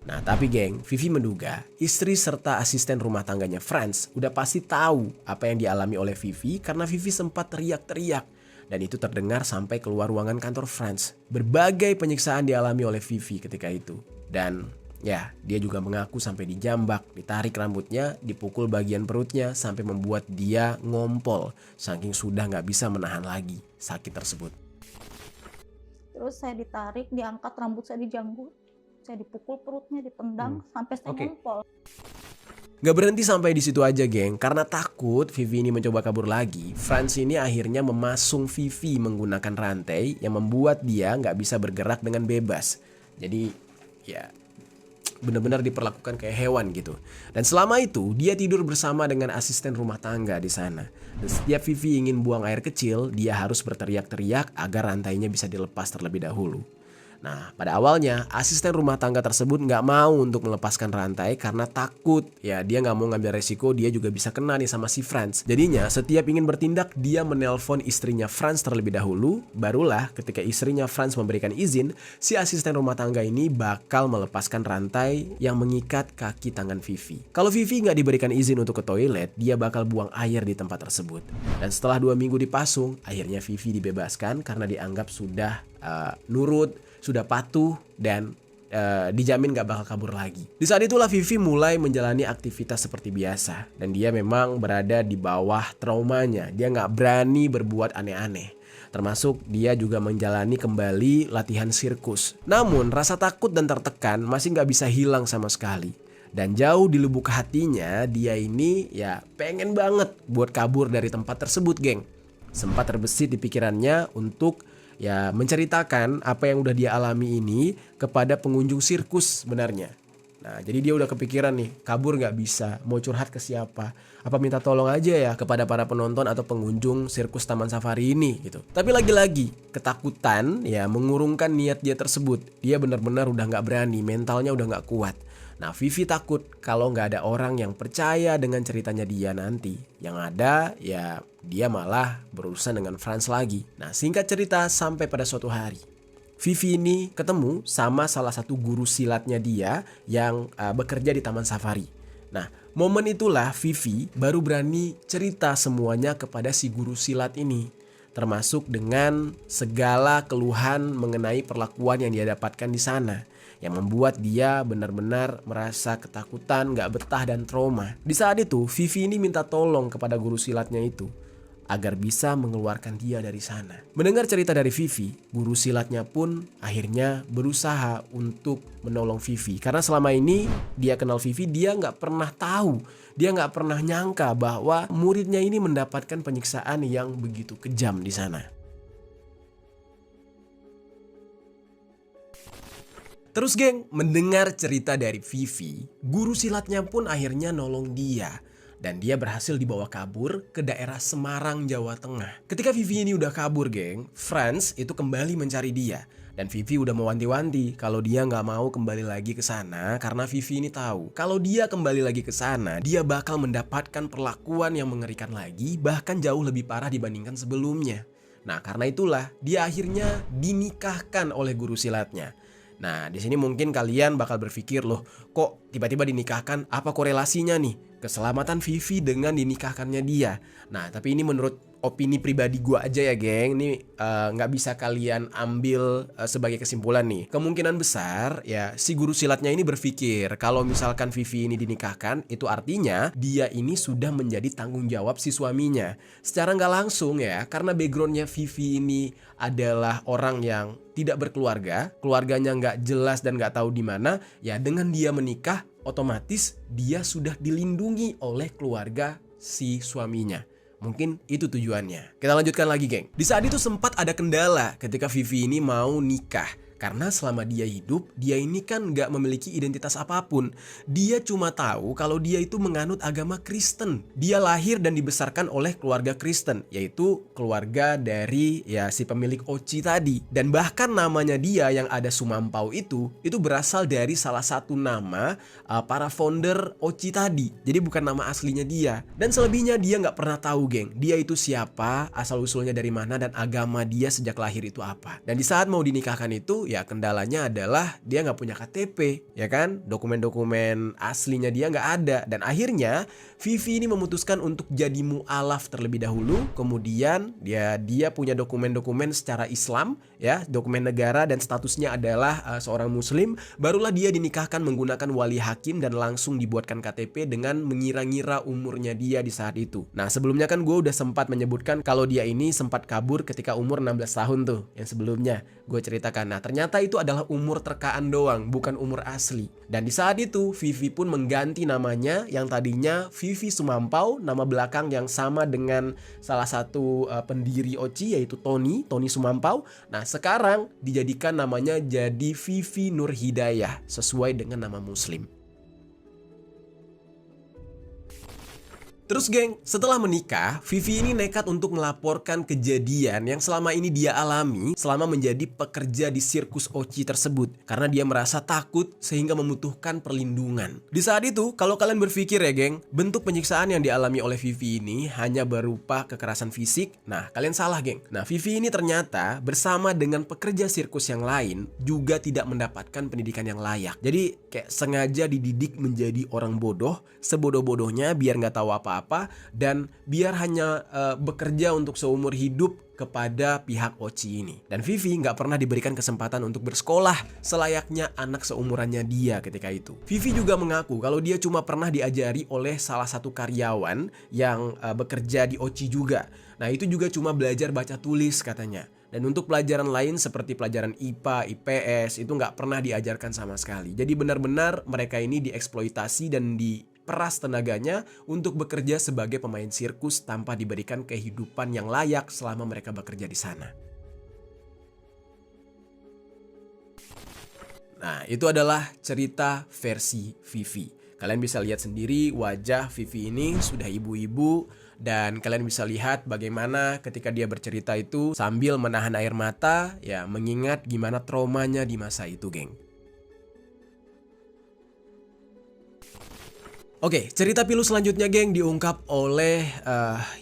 Nah tapi geng, Vivi menduga istri serta asisten rumah tangganya Franz udah pasti tahu apa yang dialami oleh Vivi karena Vivi sempat teriak-teriak. Dan itu terdengar sampai keluar ruangan kantor Franz. Berbagai penyiksaan dialami oleh Vivi ketika itu. Dan ya, dia juga mengaku sampai dijambak, ditarik rambutnya, dipukul bagian perutnya sampai membuat dia ngompol. Saking sudah gak bisa menahan lagi sakit tersebut. Terus saya ditarik, diangkat, rambut saya dijanggut. Saya dipukul perutnya, ditendang sampai saya ngompol. Gak berhenti sampai di situ aja geng, karena takut Vivi ini mencoba kabur lagi. Franz ini akhirnya memasung Vivi menggunakan rantai yang membuat dia gak bisa bergerak dengan bebas. Jadi ya benar-benar diperlakukan kayak hewan gitu. Dan selama itu dia tidur bersama dengan asisten rumah tangga di sana. Dan setiap Vivi ingin buang air kecil, dia harus berteriak-teriak agar rantainya bisa dilepas terlebih dahulu. Nah, pada awalnya asisten rumah tangga tersebut nggak mau untuk melepaskan rantai karena takut. Ya, dia nggak mau ngambil resiko dia juga bisa kena nih sama si Franz. Jadinya setiap ingin bertindak dia menelpon istrinya Franz terlebih dahulu. Barulah ketika istrinya Franz memberikan izin, si asisten rumah tangga ini bakal melepaskan rantai yang mengikat kaki tangan Vivi. Kalau Vivi nggak diberikan izin untuk ke toilet, dia bakal buang air di tempat tersebut. Dan setelah 2 minggu dipasung, akhirnya Vivi dibebaskan karena dianggap sudah nurut, sudah patuh dan dijamin gak bakal kabur lagi. Di saat itulah Vivi mulai menjalani aktivitas seperti biasa. Dan dia memang berada di bawah traumanya. Dia gak berani berbuat aneh-aneh. Termasuk dia juga menjalani kembali latihan sirkus. Namun rasa takut dan tertekan masih gak bisa hilang sama sekali. Dan jauh di lubuk hatinya dia ini ya pengen banget buat kabur dari tempat tersebut geng. Sempat terbesit di pikirannya untuk ya menceritakan apa yang udah dia alami ini kepada pengunjung sirkus sebenarnya. Nah jadi dia udah kepikiran nih, kabur gak bisa, mau curhat ke siapa, apa minta tolong aja ya kepada para penonton atau pengunjung sirkus Taman Safari ini gitu. Tapi lagi-lagi ketakutan ya mengurungkan niat dia tersebut. Dia benar-benar udah gak berani, mentalnya udah gak kuat. Nah Vivi takut kalau gak ada orang yang percaya dengan ceritanya dia nanti. Yang ada ya dia malah berurusan dengan Franz lagi. Nah singkat cerita sampai pada suatu hari Vivi ini ketemu sama salah satu guru silatnya dia yang bekerja di Taman Safari. Nah momen itulah Vivi baru berani cerita semuanya kepada si guru silat ini. Termasuk dengan segala keluhan mengenai perlakuan yang dia dapatkan di sana. Yang membuat dia benar-benar merasa ketakutan, gak betah dan trauma. Di saat itu Vivi ini minta tolong kepada guru silatnya itu agar bisa mengeluarkan dia dari sana. Mendengar cerita dari Vivi, guru silatnya pun akhirnya berusaha untuk menolong Vivi. Karena selama ini dia kenal Vivi, dia gak pernah tahu, dia gak pernah nyangka bahwa muridnya ini mendapatkan penyiksaan yang begitu kejam di sana. Terus geng, mendengar cerita dari Vivi, guru silatnya pun akhirnya nolong dia. Dan dia berhasil dibawa kabur ke daerah Semarang, Jawa Tengah. Ketika Vivi ini udah kabur geng, Franz itu kembali mencari dia. Dan Vivi udah mewanti-wanti kalau dia gak mau kembali lagi ke sana karena Vivi ini tahu kalau dia kembali lagi ke sana, dia bakal mendapatkan perlakuan yang mengerikan lagi, bahkan jauh lebih parah dibandingkan sebelumnya. Nah karena itulah dia akhirnya dinikahkan oleh guru silatnya. Nah, di sini mungkin kalian bakal berpikir loh, kok tiba-tiba dinikahkan? Apa korelasinya nih keselamatan Vivi dengan dinikahkannya dia? Nah, tapi ini menurut opini pribadi gue aja ya geng. Ini nggak bisa kalian ambil sebagai kesimpulan nih. Kemungkinan besar ya si guru silatnya ini berpikir kalau misalkan Vivi ini dinikahkan, itu artinya dia ini sudah menjadi tanggung jawab si suaminya. Secara nggak langsung ya, karena backgroundnya Vivi ini adalah orang yang tidak berkeluarga, keluarganya nggak jelas dan nggak tahu di mana, ya dengan dia menikah otomatis dia sudah dilindungi oleh keluarga si suaminya. Mungkin itu tujuannya. Kita lanjutkan lagi geng. Di saat itu sempat ada kendala ketika Vivi ini mau nikah. Karena selama dia hidup, dia ini kan gak memiliki identitas apapun. Dia cuma tahu kalau dia itu menganut agama Kristen. Dia lahir dan dibesarkan oleh keluarga Kristen, yaitu keluarga dari ya si pemilik Oci tadi. Dan bahkan namanya dia yang ada Sumampau itu berasal dari salah satu nama para founder Oci tadi. Jadi bukan nama aslinya dia. Dan selebihnya dia gak pernah tahu geng, dia itu siapa, asal usulnya dari mana, dan agama dia sejak lahir itu apa. Dan di saat mau dinikahkan itu ya kendalanya adalah dia nggak punya KTP, ya kan? Dokumen-dokumen aslinya dia nggak ada. Dan akhirnya Vivi ini memutuskan untuk jadi mu'alaf terlebih dahulu. Kemudian dia punya dokumen-dokumen secara Islam, ya, dokumen negara dan statusnya adalah seorang muslim. Barulah dia dinikahkan menggunakan wali hakim dan langsung dibuatkan KTP dengan mengira-ngira umurnya dia di saat itu. Nah, sebelumnya kan gue udah sempat menyebutkan kalau dia ini sempat kabur ketika umur 16 tahun tuh, yang sebelumnya gue ceritakan. Nah, ternyata itu adalah umur terkaan doang, bukan umur asli. Dan di saat itu Vivi pun mengganti namanya yang tadinya Vivi Sumampau, nama belakang yang sama dengan salah satu pendiri OCI yaitu Tony Sumampau. Nah, sekarang dijadikan namanya jadi Vivi Nur Hidayah sesuai dengan nama muslim. Terus geng, setelah menikah, Vivi ini nekat untuk melaporkan kejadian yang selama ini dia alami selama menjadi pekerja di sirkus OCI tersebut. Karena dia merasa takut sehingga membutuhkan perlindungan. Di saat itu, kalau kalian berpikir ya geng, bentuk penyiksaan yang dialami oleh Vivi ini hanya berupa kekerasan fisik. Nah, kalian salah geng. Nah, Vivi ini ternyata bersama dengan pekerja sirkus yang lain juga tidak mendapatkan pendidikan yang layak. Jadi kayak sengaja dididik menjadi orang bodoh, sebodoh-bodohnya biar nggak tahu apa-apa. Dan biar hanya bekerja untuk seumur hidup kepada pihak OCI ini. Dan Vivi nggak pernah diberikan kesempatan untuk bersekolah selayaknya anak seumurannya dia ketika itu. Vivi juga mengaku kalau dia cuma pernah diajari oleh salah satu karyawan yang bekerja di OCI juga. Nah, itu juga cuma belajar baca tulis katanya. Dan untuk pelajaran lain seperti pelajaran IPA, IPS itu nggak pernah diajarkan sama sekali. Jadi benar-benar mereka ini dieksploitasi dan diperas tenaganya untuk bekerja sebagai pemain sirkus tanpa diberikan kehidupan yang layak selama mereka bekerja di sana. Nah, itu adalah cerita versi Vivi. Kalian bisa lihat sendiri wajah Vivi ini sudah ibu-ibu. Dan kalian bisa lihat bagaimana ketika dia bercerita itu sambil menahan air mata, ya mengingat gimana traumanya di masa itu, geng. Oke, cerita pilu selanjutnya geng diungkap oleh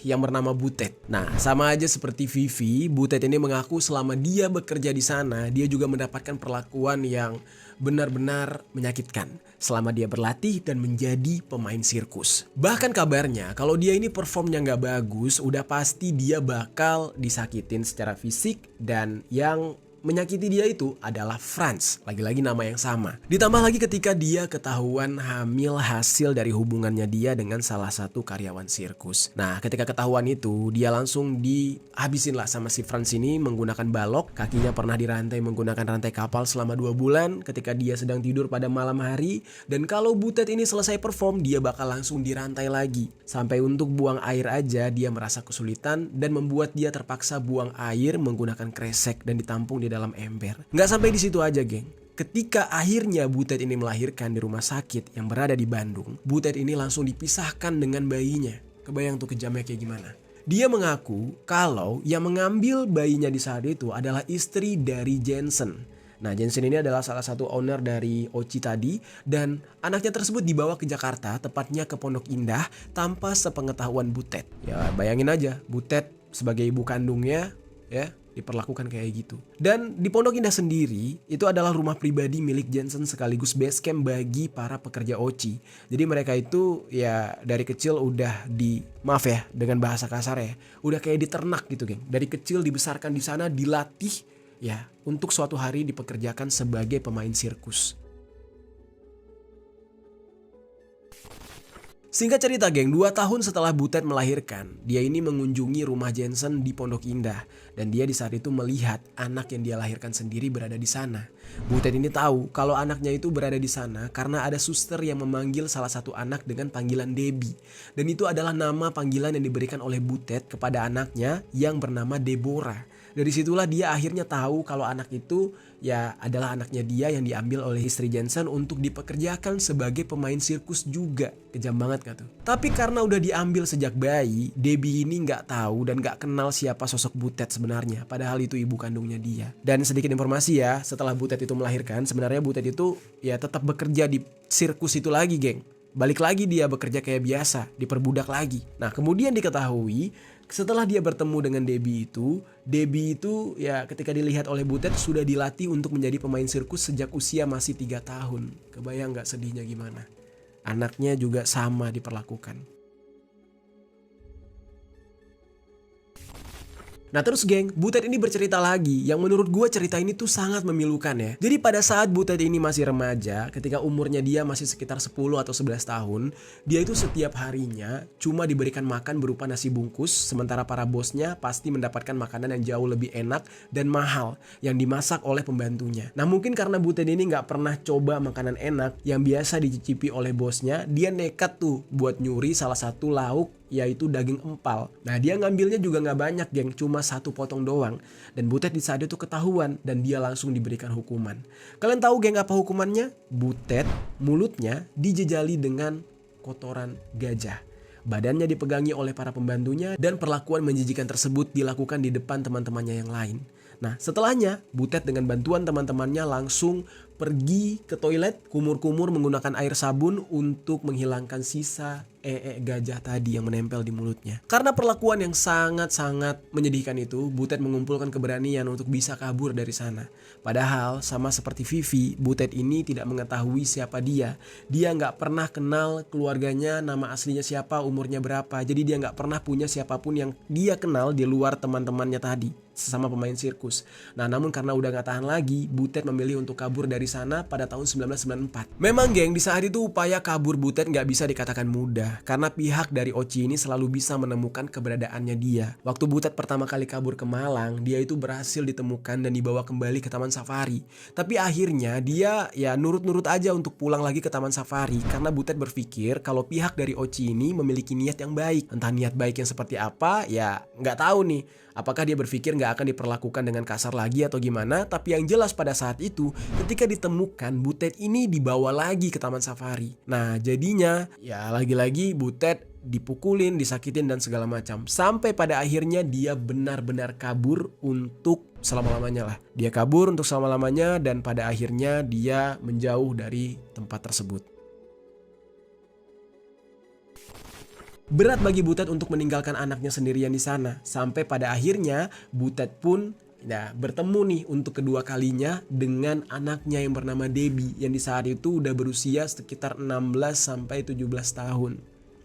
yang bernama Butet. Nah, sama aja seperti Vivi, Butet ini mengaku selama dia bekerja di sana, dia juga mendapatkan perlakuan yang benar-benar menyakitkan selama dia berlatih dan menjadi pemain sirkus. Bahkan kabarnya kalau dia ini performnya nggak bagus, udah pasti dia bakal disakitin secara fisik dan yang menyakiti dia itu adalah Franz, lagi-lagi nama yang sama. Ditambah lagi ketika dia ketahuan hamil hasil dari hubungannya dia dengan salah satu karyawan sirkus. Nah, ketika ketahuan itu, dia langsung dihabisin lah sama si Franz ini menggunakan balok. Kakinya pernah dirantai menggunakan rantai kapal selama 2 bulan ketika dia sedang tidur pada malam hari. Dan kalau Butet ini selesai perform, dia bakal langsung dirantai lagi. Sampai untuk buang air aja dia merasa kesulitan dan membuat dia terpaksa buang air menggunakan kresek dan ditampung di dalam ember. Nggak sampai di situ aja, geng. Ketika akhirnya Butet ini melahirkan di rumah sakit yang berada di Bandung, Butet ini langsung dipisahkan dengan bayinya. Kebayang tuh kejamnya kayak gimana? Dia mengaku kalau yang mengambil bayinya di saat itu adalah istri dari Jensen. Nah, Jensen ini adalah salah satu owner dari OCI tadi dan anaknya tersebut dibawa ke Jakarta, tepatnya ke Pondok Indah tanpa sepengetahuan Butet. Ya, bayangin aja, Butet sebagai ibu kandungnya ya diperlakukan kayak gitu. Dan di Pondok Indah sendiri itu adalah rumah pribadi milik Jensen sekaligus base camp bagi para pekerja OCI. Jadi mereka itu ya dari kecil udah maaf ya dengan bahasa kasar ya, udah kayak diternak gitu, geng. Dari kecil dibesarkan di sana, dilatih ya untuk suatu hari dipekerjakan sebagai pemain sirkus. Singkat cerita geng, 2 tahun setelah Butet melahirkan, dia ini mengunjungi rumah Jensen di Pondok Indah. Dan dia di saat itu melihat anak yang dia lahirkan sendiri berada di sana. Butet ini tahu kalau anaknya itu berada di sana karena ada suster yang memanggil salah satu anak dengan panggilan Debbie. Dan itu adalah nama panggilan yang diberikan oleh Butet kepada anaknya yang bernama Deborah. Dari situlah dia akhirnya tahu kalau anak itu ya adalah anaknya dia yang diambil oleh istri Jensen untuk dipekerjakan sebagai pemain sirkus juga. Kejam banget gak tuh? Tapi karena udah diambil sejak bayi, Debbie ini gak tahu dan gak kenal siapa sosok Butet sebenarnya. Padahal itu ibu kandungnya dia. Dan sedikit informasi ya, setelah Butet itu melahirkan, sebenarnya Butet itu ya tetap bekerja di sirkus itu lagi, geng. Balik lagi dia bekerja kayak biasa, diperbudak lagi. Nah, kemudian diketahui Setelah dia bertemu dengan Debbie itu ya ketika dilihat oleh Butet sudah dilatih untuk menjadi pemain sirkus sejak usia masih 3 tahun. Kebayang gak sedihnya gimana? Anaknya juga sama diperlakukan. Nah terus geng, Butet ini bercerita lagi yang menurut gue cerita ini tuh sangat memilukan ya. Jadi pada saat Butet ini masih remaja, ketika umurnya dia masih sekitar 10 atau 11 tahun, dia itu setiap harinya cuma diberikan makan berupa nasi bungkus, sementara para bosnya pasti mendapatkan makanan yang jauh lebih enak dan mahal yang dimasak oleh pembantunya. Nah mungkin karena Butet ini gak pernah coba makanan enak yang biasa dicicipi oleh bosnya, dia nekat tuh buat nyuri salah satu lauk yaitu daging empal. Nah dia ngambilnya juga gak banyak geng, cuma 1 potong doang. Dan Butet di saat itu ketahuan dan dia langsung diberikan hukuman. Kalian tahu geng apa hukumannya? Butet mulutnya dijejali dengan kotoran gajah. Badannya dipegangi oleh para pembantunya dan perlakuan menjijikan tersebut dilakukan di depan teman-temannya yang lain. Nah setelahnya Butet dengan bantuan teman-temannya langsung pergi ke toilet, kumur-kumur menggunakan air sabun untuk menghilangkan sisa gajah tadi yang menempel di mulutnya. Karena perlakuan yang sangat-sangat menyedihkan itu, Butet mengumpulkan keberanian untuk bisa kabur dari sana. Padahal sama seperti Vivi, Butet ini tidak mengetahui siapa dia. Dia nggak pernah kenal keluarganya, nama aslinya siapa, umurnya berapa. Jadi dia nggak pernah punya siapapun yang dia kenal di luar teman-temannya tadi, sesama pemain sirkus. Nah namun karena udah gak tahan lagi, Butet memilih untuk kabur dari sana pada tahun 1994. Memang geng, di saat itu upaya kabur Butet gak bisa dikatakan mudah, karena pihak dari Oci ini selalu bisa menemukan keberadaannya dia. Waktu Butet pertama kali kabur ke Malang, dia itu berhasil ditemukan dan dibawa kembali ke Taman Safari. Tapi akhirnya dia ya nurut-nurut aja untuk pulang lagi ke Taman Safari, karena Butet berpikir kalau pihak dari Oci ini memiliki niat yang baik. Entah niat baik yang seperti apa, ya gak tahu nih. Apakah dia berpikir gak akan diperlakukan dengan kasar lagi atau gimana? Tapi yang jelas pada saat itu ketika ditemukan, Butet ini dibawa lagi ke Taman Safari. Nah jadinya ya lagi-lagi Butet dipukulin, disakitin dan segala macam. Sampai pada akhirnya dia benar-benar kabur untuk selama-lamanya lah. Dia kabur untuk selama-lamanya dan pada akhirnya dia menjauh dari tempat tersebut. Berat bagi Butet untuk meninggalkan anaknya sendirian di sana. Sampai pada akhirnya Butet pun bertemu nih untuk kedua kalinya dengan anaknya yang bernama Debbie, yang di saat itu udah berusia sekitar 16 sampai 17 tahun.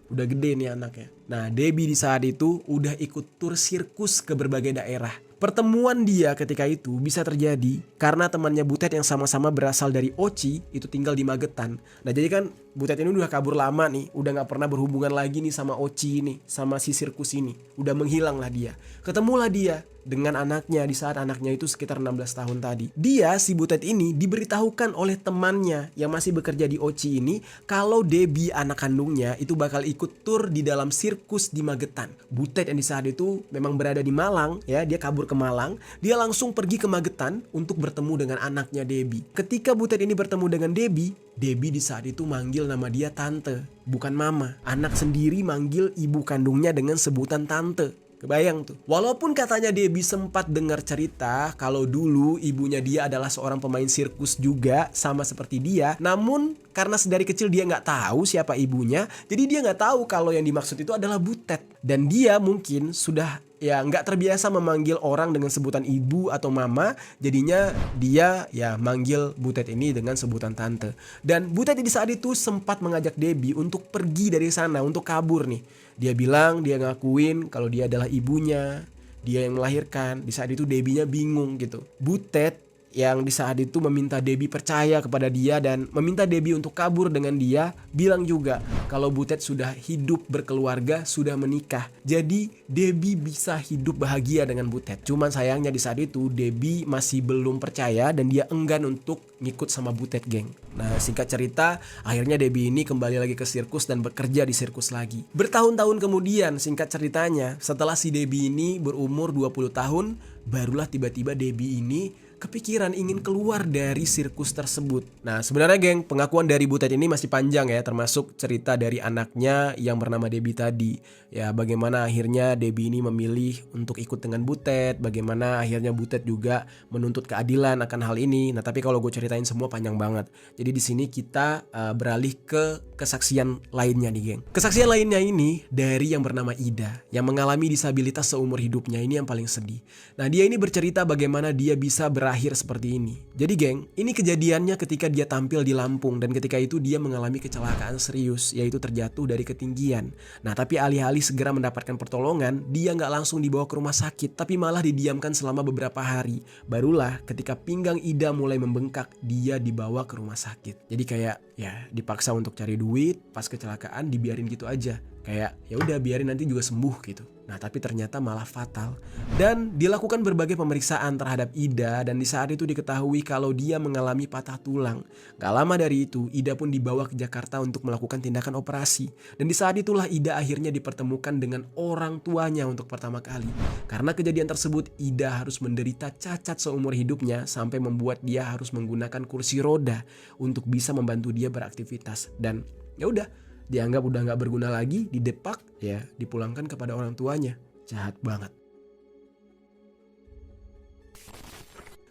Udah gede nih anaknya. Nah Debbie di saat itu udah ikut tur sirkus ke berbagai daerah. Pertemuan dia ketika itu bisa terjadi karena temannya Butet yang sama-sama berasal dari Oci itu tinggal di Magetan. Nah jadi kan Butet ini udah kabur lama nih, udah gak pernah berhubungan lagi nih sama Oci ini, sama si sirkus ini. Udah menghilang lah dia. Ketemulah dia dengan anaknya di saat anaknya itu sekitar 16 tahun tadi. Dia, si Butet ini diberitahukan oleh temannya yang masih bekerja di Oci ini kalau Debbie anak kandungnya itu bakal ikut tur di dalam sirkus di Magetan. Butet yang di saat itu memang berada di Malang ya, dia kabur ke Malang, dia langsung pergi ke Magetan untuk bertemu dengan anaknya Debbie. Ketika Butet ini bertemu dengan Debbie di saat itu manggil nama dia tante, bukan mama. Anak sendiri manggil ibu kandungnya dengan sebutan tante. Kebayang tuh. Walaupun katanya Debbie sempat dengar cerita kalau dulu ibunya dia adalah seorang pemain sirkus juga sama seperti dia, namun karena sedari kecil dia nggak tahu siapa ibunya, jadi dia nggak tahu kalau yang dimaksud itu adalah Butet. Dan dia mungkin sudah ya nggak terbiasa memanggil orang dengan sebutan ibu atau mama, jadinya dia ya manggil Butet ini dengan sebutan tante. Dan Butet di saat itu sempat mengajak Debbie untuk pergi dari sana, untuk kabur nih. Dia bilang, dia ngakuin kalau dia adalah ibunya, dia yang melahirkan. Di saat itu Debbie-nya bingung gitu. Butet yang di saat itu meminta Debbie percaya kepada dia dan meminta Debbie untuk kabur dengan dia, bilang juga kalau Butet sudah hidup berkeluarga, sudah menikah. Jadi Debbie bisa hidup bahagia dengan Butet. Cuman sayangnya di saat itu Debbie masih belum percaya dan dia enggan untuk ngikut sama Butet geng. Nah singkat cerita, akhirnya Debbie ini kembali lagi ke sirkus dan bekerja di sirkus lagi. Bertahun-tahun kemudian, singkat ceritanya, setelah si Debbie ini berumur 20 tahun, barulah tiba-tiba Debbie ini kepikiran ingin keluar dari sirkus tersebut. Nah sebenarnya geng, pengakuan dari Butet ini masih panjang ya, termasuk cerita dari anaknya yang bernama Debbie tadi. Ya bagaimana akhirnya Debbie ini memilih untuk ikut dengan Butet, bagaimana akhirnya Butet juga menuntut keadilan akan hal ini. Nah tapi kalau gue ceritain semua panjang banget. Jadi di sini kita beralih ke kesaksian lainnya nih geng. Kesaksian lainnya ini dari yang bernama Ida, yang mengalami disabilitas seumur hidupnya. Ini yang paling sedih. Nah dia ini bercerita bagaimana dia bisa berakhir seperti ini. Jadi geng, ini kejadiannya ketika dia tampil di Lampung dan ketika itu dia mengalami kecelakaan serius, yaitu terjatuh dari ketinggian. Nah tapi alih-alih segera mendapatkan pertolongan, dia nggak langsung dibawa ke rumah sakit, tapi malah didiamkan selama beberapa hari. Barulah ketika pinggang Ida mulai membengkak, dia dibawa ke rumah sakit. Jadi kayak ya dipaksa untuk cari duit, pas kecelakaan dibiarin gitu aja. Kayak ya udah biarin nanti juga sembuh gitu. Nah tapi ternyata malah fatal. Dan dilakukan berbagai pemeriksaan terhadap Ida dan di saat itu diketahui kalau dia mengalami patah tulang. Gak lama dari itu Ida pun dibawa ke Jakarta untuk melakukan tindakan operasi. Dan di saat itulah Ida akhirnya dipertemukan dengan orang tuanya untuk pertama kali. Karena kejadian tersebut Ida harus menderita cacat seumur hidupnya sampai membuat dia harus menggunakan kursi roda untuk bisa membantu dia beraktivitas. Dan ya udah, dianggap udah nggak berguna lagi, didepak, ya dipulangkan kepada orang tuanya. Jahat banget.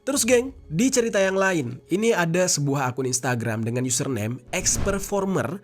Terus geng, di cerita yang lain, ini ada sebuah akun Instagram dengan username @performer_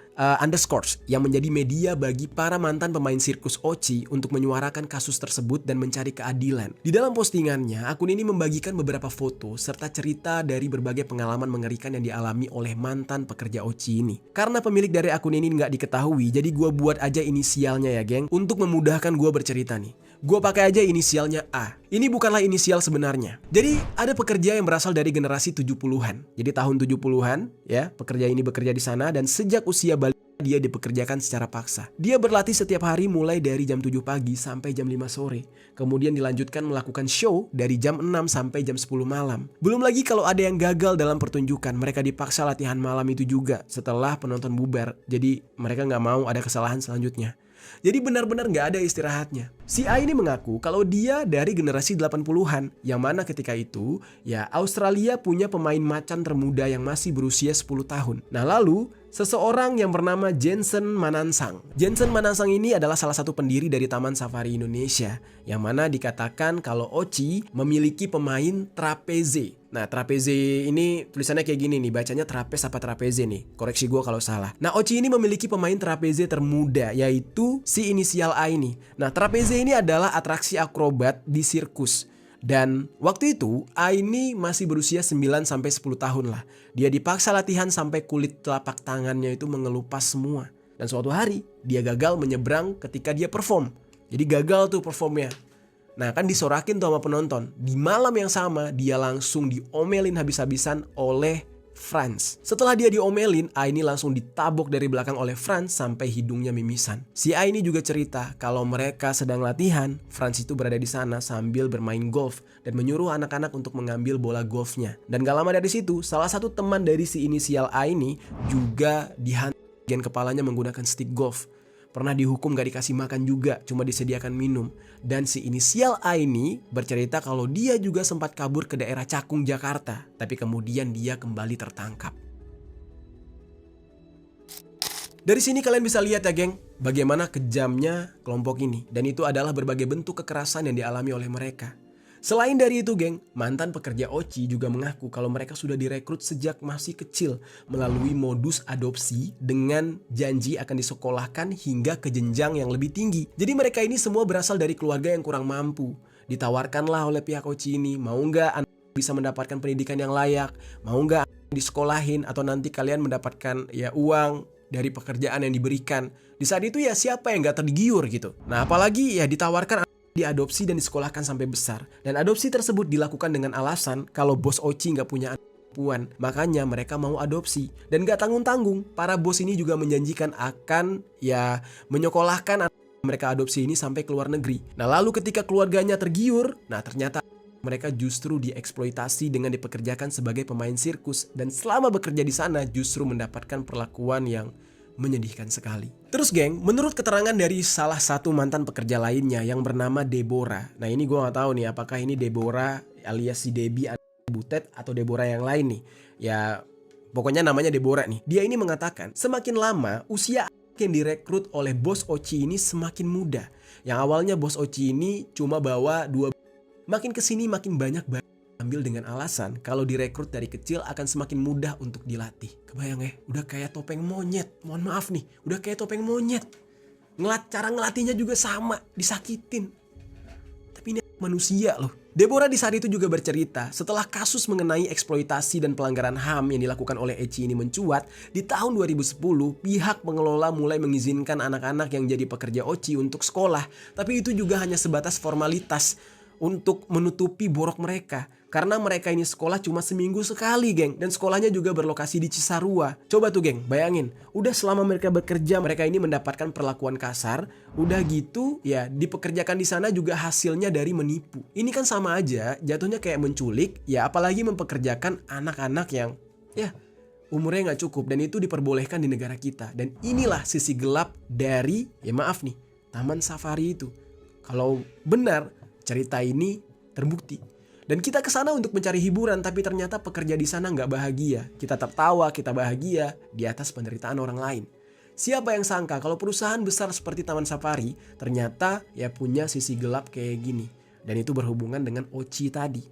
yang menjadi media bagi para mantan pemain sirkus Oci untuk menyuarakan kasus tersebut dan mencari keadilan. Di dalam postingannya, akun ini membagikan beberapa foto serta cerita dari berbagai pengalaman mengerikan yang dialami oleh mantan pekerja Oci ini. Karena pemilik dari akun ini nggak diketahui, jadi gue buat aja inisialnya ya geng, untuk memudahkan gue bercerita nih. Gue pakai aja inisialnya A. Ini bukanlah inisial sebenarnya. Jadi ada pekerja yang berasal dari generasi 70-an. Jadi tahun 70-an ya, pekerja ini bekerja di sana dan sejak usia balita dia dipekerjakan secara paksa. Dia berlatih setiap hari mulai dari jam 7 pagi sampai jam 5 sore. Kemudian dilanjutkan melakukan show dari jam 6 sampai jam 10 malam. Belum lagi kalau ada yang gagal dalam pertunjukan, mereka dipaksa latihan malam itu juga setelah penonton bubar. Jadi mereka nggak mau ada kesalahan selanjutnya. Jadi benar-benar gak ada istirahatnya. Si A ini mengaku kalau dia dari generasi 80-an, yang mana ketika itu ya Australia punya pemain macan termuda yang masih berusia 10 tahun. Nah lalu seseorang yang bernama Jensen Manansang. Jensen Manansang ini adalah salah satu pendiri dari Taman Safari Indonesia, yang mana dikatakan kalau Oci memiliki pemain trapeze. Nah trapeze ini tulisannya kayak gini nih, bacanya trapez apa trapeze nih, koreksi gue kalau salah. Nah Oci ini memiliki pemain trapeze termuda, yaitu si inisial A ini. Nah trapeze ini adalah atraksi akrobat di sirkus. Dan waktu itu A ini masih berusia 9-10 tahun lah. Dia dipaksa latihan sampai kulit telapak tangannya itu mengelupas semua. Dan suatu hari dia gagal menyeberang ketika dia perform. Jadi gagal tuh performnya. Nah kan disorakin tuh sama penonton. Di malam yang sama dia langsung diomelin habis-habisan oleh Franz. Setelah dia diomelin, A ini langsung ditabok dari belakang oleh Franz sampai hidungnya mimisan. Si A ini juga cerita kalau mereka sedang latihan, Franz itu berada di sana sambil bermain golf dan menyuruh anak-anak untuk mengambil bola golfnya. Dan gak lama dari situ, salah satu teman dari si inisial A ini juga dihantam bagian kepalanya menggunakan stick golf. Pernah dihukum gak dikasih makan juga, cuma disediakan minum. Dan si inisial A ini bercerita kalau dia juga sempat kabur ke daerah Cakung, Jakarta. Tapi kemudian dia kembali tertangkap. Dari sini kalian bisa lihat ya geng, bagaimana kejamnya kelompok ini. Dan itu adalah berbagai bentuk kekerasan yang dialami oleh mereka. Selain dari itu geng, mantan pekerja Oci juga mengaku kalau mereka sudah direkrut sejak masih kecil melalui modus adopsi dengan janji akan disekolahkan hingga ke jenjang yang lebih tinggi. Jadi mereka ini semua berasal dari keluarga yang kurang mampu. Ditawarkanlah oleh pihak Oci ini, mau nggak anak bisa mendapatkan pendidikan yang layak, mau nggak disekolahin atau nanti kalian mendapatkan ya uang dari pekerjaan yang diberikan. Di saat itu ya siapa yang nggak tergiur gitu. Nah apalagi ya ditawarkan diadopsi dan disekolahkan sampai besar. Dan adopsi tersebut dilakukan dengan alasan kalau bos Oci nggak punya anak perempuan, makanya mereka mau adopsi. Dan gak tanggung-tanggung, para bos ini juga menjanjikan akan ya menyekolahkan anak mereka adopsi ini sampai ke luar negeri. Nah lalu ketika keluarganya tergiur, nah ternyata mereka justru dieksploitasi dengan dipekerjakan sebagai pemain sirkus. Dan selama bekerja di sana justru mendapatkan perlakuan yang menyedihkan sekali. Terus geng, menurut keterangan dari salah satu mantan pekerja lainnya yang bernama Deborah. Nah ini gue gak tahu nih apakah ini Deborah alias si Debbie Butet atau Deborah yang lain nih. Ya pokoknya namanya Deborah nih. Dia ini mengatakan semakin lama usia yang direkrut oleh bos Oci ini semakin muda. Yang awalnya bos Oci ini cuma bawa 2, makin kesini makin banyak ambil dengan alasan kalau direkrut dari kecil akan semakin mudah untuk dilatih. Kebayang ya, udah kayak topeng monyet. Mohon maaf nih, udah kayak topeng monyet. Cara ngelatihnya juga sama, disakitin. Tapi ini manusia loh. Deborah di saat itu juga bercerita, setelah kasus mengenai eksploitasi dan pelanggaran HAM yang dilakukan oleh Eci ini mencuat, di tahun 2010 pihak pengelola mulai mengizinkan anak-anak yang jadi pekerja Oci untuk sekolah. Tapi itu juga hanya sebatas formalitas untuk menutupi borok mereka. Karena mereka ini sekolah cuma seminggu sekali, geng. Dan sekolahnya juga berlokasi di Cisarua. Coba tuh, geng, bayangin. Udah selama mereka bekerja, mereka ini mendapatkan perlakuan kasar. Udah gitu, ya dipekerjakan di sana juga hasilnya dari menipu. Ini kan sama aja, jatuhnya kayak menculik. Ya apalagi mempekerjakan anak-anak yang, ya umurnya nggak cukup. Dan itu diperbolehkan di negara kita. Dan inilah sisi gelap dari, ya maaf nih, Taman Safari itu. Kalau benar, cerita ini terbukti. Dan kita ke sana untuk mencari hiburan, tapi ternyata pekerja di sana nggak bahagia. Kita tertawa, kita bahagia di atas penderitaan orang lain. Siapa yang sangka kalau perusahaan besar seperti Taman Safari ternyata ya punya sisi gelap kayak gini. Dan itu berhubungan dengan Oci tadi.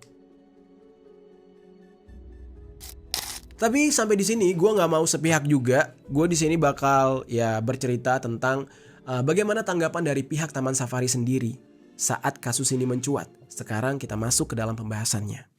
Tapi sampai di sini gue nggak mau sepihak juga. Gue di sini bakal ya bercerita tentang bagaimana tanggapan dari pihak Taman Safari sendiri saat kasus ini mencuat. Sekarang kita masuk ke dalam pembahasannya.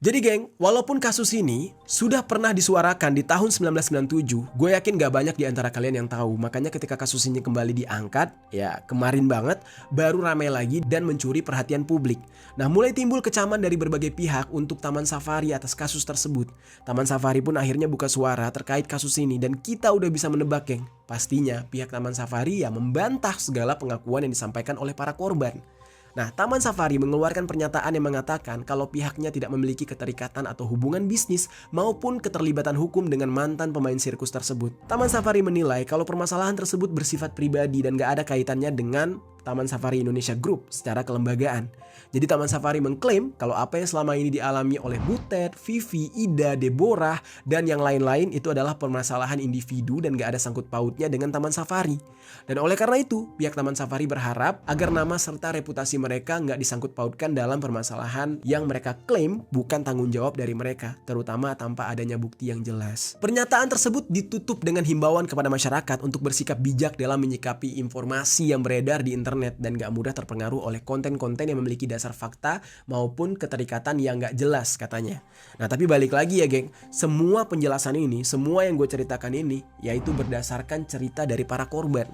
Jadi geng, walaupun kasus ini sudah pernah disuarakan di tahun 1997, gue yakin gak banyak di antara kalian yang tahu. Makanya ketika kasus ini kembali diangkat, ya kemarin banget, baru ramai lagi dan mencuri perhatian publik. Nah mulai timbul kecaman dari berbagai pihak untuk Taman Safari atas kasus tersebut. Taman Safari pun akhirnya buka suara terkait kasus ini dan kita udah bisa menebak, geng. Pastinya pihak Taman Safari ya membantah segala pengakuan yang disampaikan oleh para korban. Nah, Taman Safari mengeluarkan pernyataan yang mengatakan kalau pihaknya tidak memiliki keterikatan atau hubungan bisnis maupun keterlibatan hukum dengan mantan pemain sirkus tersebut. Taman Safari menilai kalau permasalahan tersebut bersifat pribadi dan gak ada kaitannya dengan Taman Safari Indonesia Group secara kelembagaan. Jadi Taman Safari mengklaim kalau apa yang selama ini dialami oleh Butet, Vivi, Ida, Deborah, dan yang lain-lain itu adalah permasalahan individu dan gak ada sangkut pautnya dengan Taman Safari. Dan oleh karena itu, pihak Taman Safari berharap agar nama serta reputasi mereka gak disangkut pautkan dalam permasalahan yang mereka klaim bukan tanggung jawab dari mereka, terutama tanpa adanya bukti yang jelas. Pernyataan tersebut ditutup dengan himbauan kepada masyarakat untuk bersikap bijak dalam menyikapi informasi yang beredar di internet dan gak mudah terpengaruh oleh konten-konten yang memiliki dasar fakta maupun keterikatan yang gak jelas katanya. Nah tapi balik lagi ya geng, semua penjelasan ini, semua yang gue ceritakan ini yaitu berdasarkan cerita dari para korban.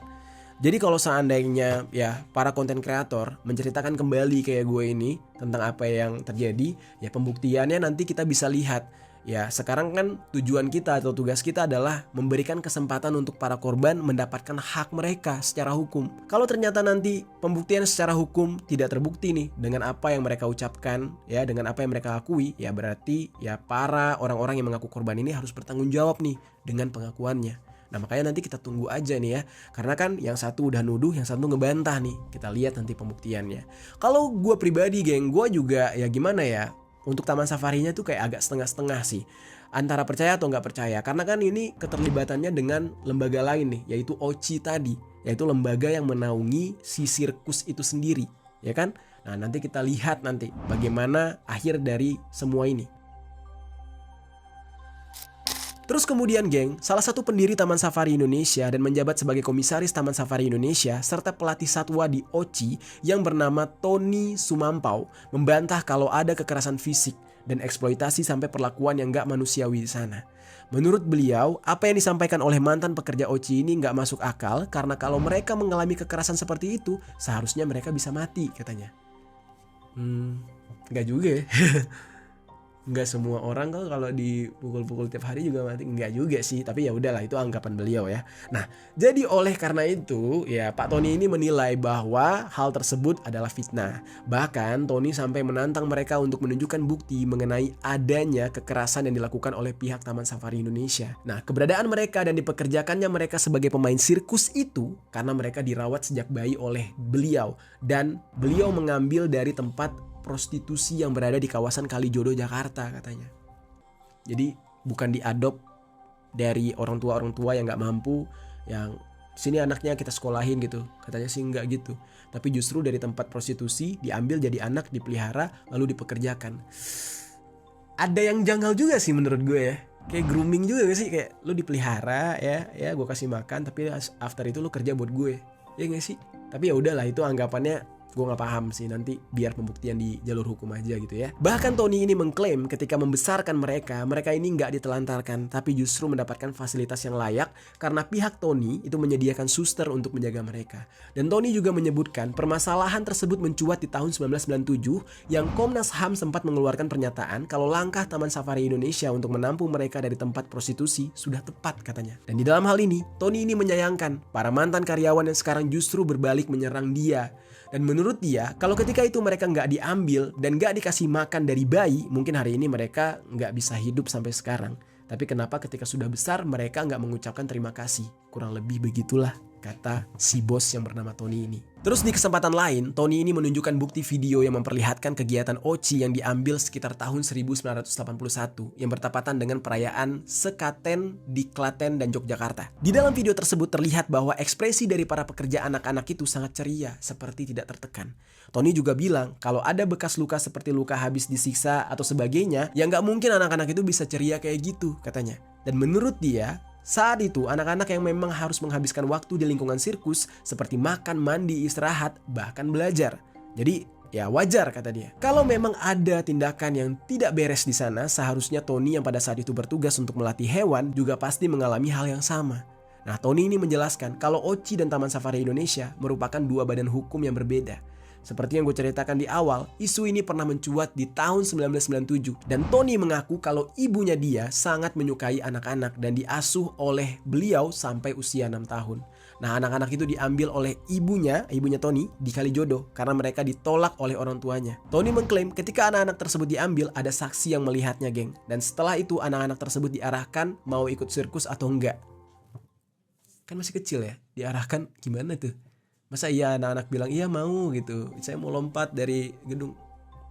Jadi kalau seandainya ya para konten kreator menceritakan kembali kayak gue ini tentang apa yang terjadi, ya pembuktiannya nanti kita bisa lihat. Ya sekarang kan tujuan kita atau tugas kita adalah memberikan kesempatan untuk para korban mendapatkan hak mereka secara hukum. Kalau ternyata nanti pembuktian secara hukum tidak terbukti nih dengan apa yang mereka ucapkan, ya dengan apa yang mereka akui, ya berarti ya para orang-orang yang mengaku korban ini harus bertanggung jawab nih dengan pengakuannya. Nah makanya nanti kita tunggu aja nih ya. Karena kan yang satu udah nuduh, yang satu ngebantah nih. Kita lihat nanti pembuktiannya. Kalau gue pribadi geng, gue juga ya gimana ya, untuk Taman Safarinya tuh kayak agak setengah-setengah sih. Antara percaya atau nggak percaya. Karena kan ini keterlibatannya dengan lembaga lain nih, yaitu Oci tadi. Yaitu lembaga yang menaungi si sirkus itu sendiri, ya kan? Nah nanti kita lihat nanti bagaimana akhir dari semua ini. Terus kemudian geng, salah satu pendiri Taman Safari Indonesia dan menjabat sebagai komisaris Taman Safari Indonesia serta pelatih satwa di Oci yang bernama Tony Sumampau membantah kalau ada kekerasan fisik dan eksploitasi sampai perlakuan yang gak manusiawi di sana. Menurut beliau, apa yang disampaikan oleh mantan pekerja Oci ini gak masuk akal karena kalau mereka mengalami kekerasan seperti itu, seharusnya mereka bisa mati katanya. Gak juga ya. nggak semua orang kok kalau dipukul-pukul tiap hari juga mati, nggak juga sih, tapi ya udahlah itu anggapan beliau ya. Nah, jadi oleh karena itu ya Pak Tony ini menilai bahwa hal tersebut adalah fitnah. Bahkan Tony sampai menantang mereka untuk menunjukkan bukti mengenai adanya kekerasan yang dilakukan oleh pihak Taman Safari Indonesia. Nah, keberadaan mereka dan dipekerjakannya mereka sebagai pemain sirkus itu karena mereka dirawat sejak bayi oleh beliau, dan beliau mengambil dari tempat prostitusi yang berada di kawasan Kalijodo, Jakarta katanya. Jadi bukan diadop dari orang tua yang nggak mampu, yang sini anaknya kita sekolahin gitu, katanya sih nggak gitu. Tapi justru dari tempat prostitusi diambil jadi anak, dipelihara, lalu dipekerjakan. Ada yang janggal juga sih menurut gue ya. Kayak grooming juga gak sih, kayak lu dipelihara ya gue kasih makan, tapi after itu lu kerja buat gue. Ya gak sih? Tapi ya udahlah, itu anggapannya gue gak paham sih, nanti biar pembuktian di jalur hukum aja gitu ya. Bahkan Tony ini mengklaim ketika membesarkan mereka ini gak ditelantarkan, tapi justru mendapatkan fasilitas yang layak karena pihak Tony itu menyediakan suster untuk menjaga mereka. Dan Tony juga menyebutkan permasalahan tersebut mencuat di tahun 1997 yang Komnas HAM sempat mengeluarkan pernyataan kalau langkah Taman Safari Indonesia untuk menampung mereka dari tempat prostitusi sudah tepat katanya. Dan di dalam hal ini, Tony ini menyayangkan para mantan karyawan yang sekarang justru berbalik menyerang dia. Dan menurut dia, kalau ketika itu mereka nggak diambil dan nggak dikasih makan dari bayi, mungkin hari ini mereka nggak bisa hidup sampai sekarang. Tapi kenapa ketika sudah besar mereka nggak mengucapkan terima kasih? Kurang lebih begitulah kata si bos yang bernama Tony ini. Terus di kesempatan lain, Tony ini menunjukkan bukti video yang memperlihatkan kegiatan Oci yang diambil sekitar tahun 1981 yang bertepatan dengan perayaan Sekaten di Klaten dan Yogyakarta. Di dalam video tersebut terlihat bahwa ekspresi dari para pekerja anak-anak itu sangat ceria, seperti tidak tertekan. Tony juga bilang kalau ada bekas luka seperti luka habis disiksa atau sebagainya, ya nggak mungkin anak-anak itu bisa ceria kayak gitu katanya. Dan menurut dia, saat itu anak-anak yang memang harus menghabiskan waktu di lingkungan sirkus seperti makan, mandi, istirahat, bahkan belajar. Jadi ya wajar kata dia. Kalau memang ada tindakan yang tidak beres di sana, seharusnya Tony yang pada saat itu bertugas untuk melatih hewan juga pasti mengalami hal yang sama. Nah, Tony ini menjelaskan kalau Oci dan Taman Safari Indonesia merupakan dua badan hukum yang berbeda. Seperti yang gue ceritakan di awal, isu ini pernah mencuat di tahun 1997 dan Tony mengaku kalau ibunya dia sangat menyukai anak-anak dan diasuh oleh beliau sampai usia 6 tahun. Nah, anak-anak itu diambil oleh ibunya Tony di Kalijodo karena mereka ditolak oleh orang tuanya. Tony mengklaim ketika anak-anak tersebut diambil ada saksi yang melihatnya, geng. Dan setelah itu anak-anak tersebut diarahkan mau ikut sirkus atau enggak. Kan masih kecil ya, diarahkan gimana tuh? Masa iya anak-anak bilang iya mau gitu, saya mau lompat dari gedung.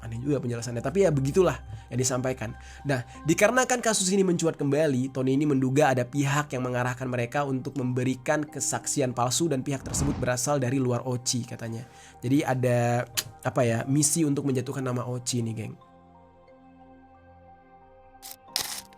Aneh juga penjelasannya, tapi ya begitulah yang disampaikan. Nah, dikarenakan kasus ini mencuat kembali, Tony ini menduga ada pihak yang mengarahkan mereka untuk memberikan kesaksian palsu dan pihak tersebut berasal dari luar Oci katanya. Jadi ada misi untuk menjatuhkan nama Oci nih, geng.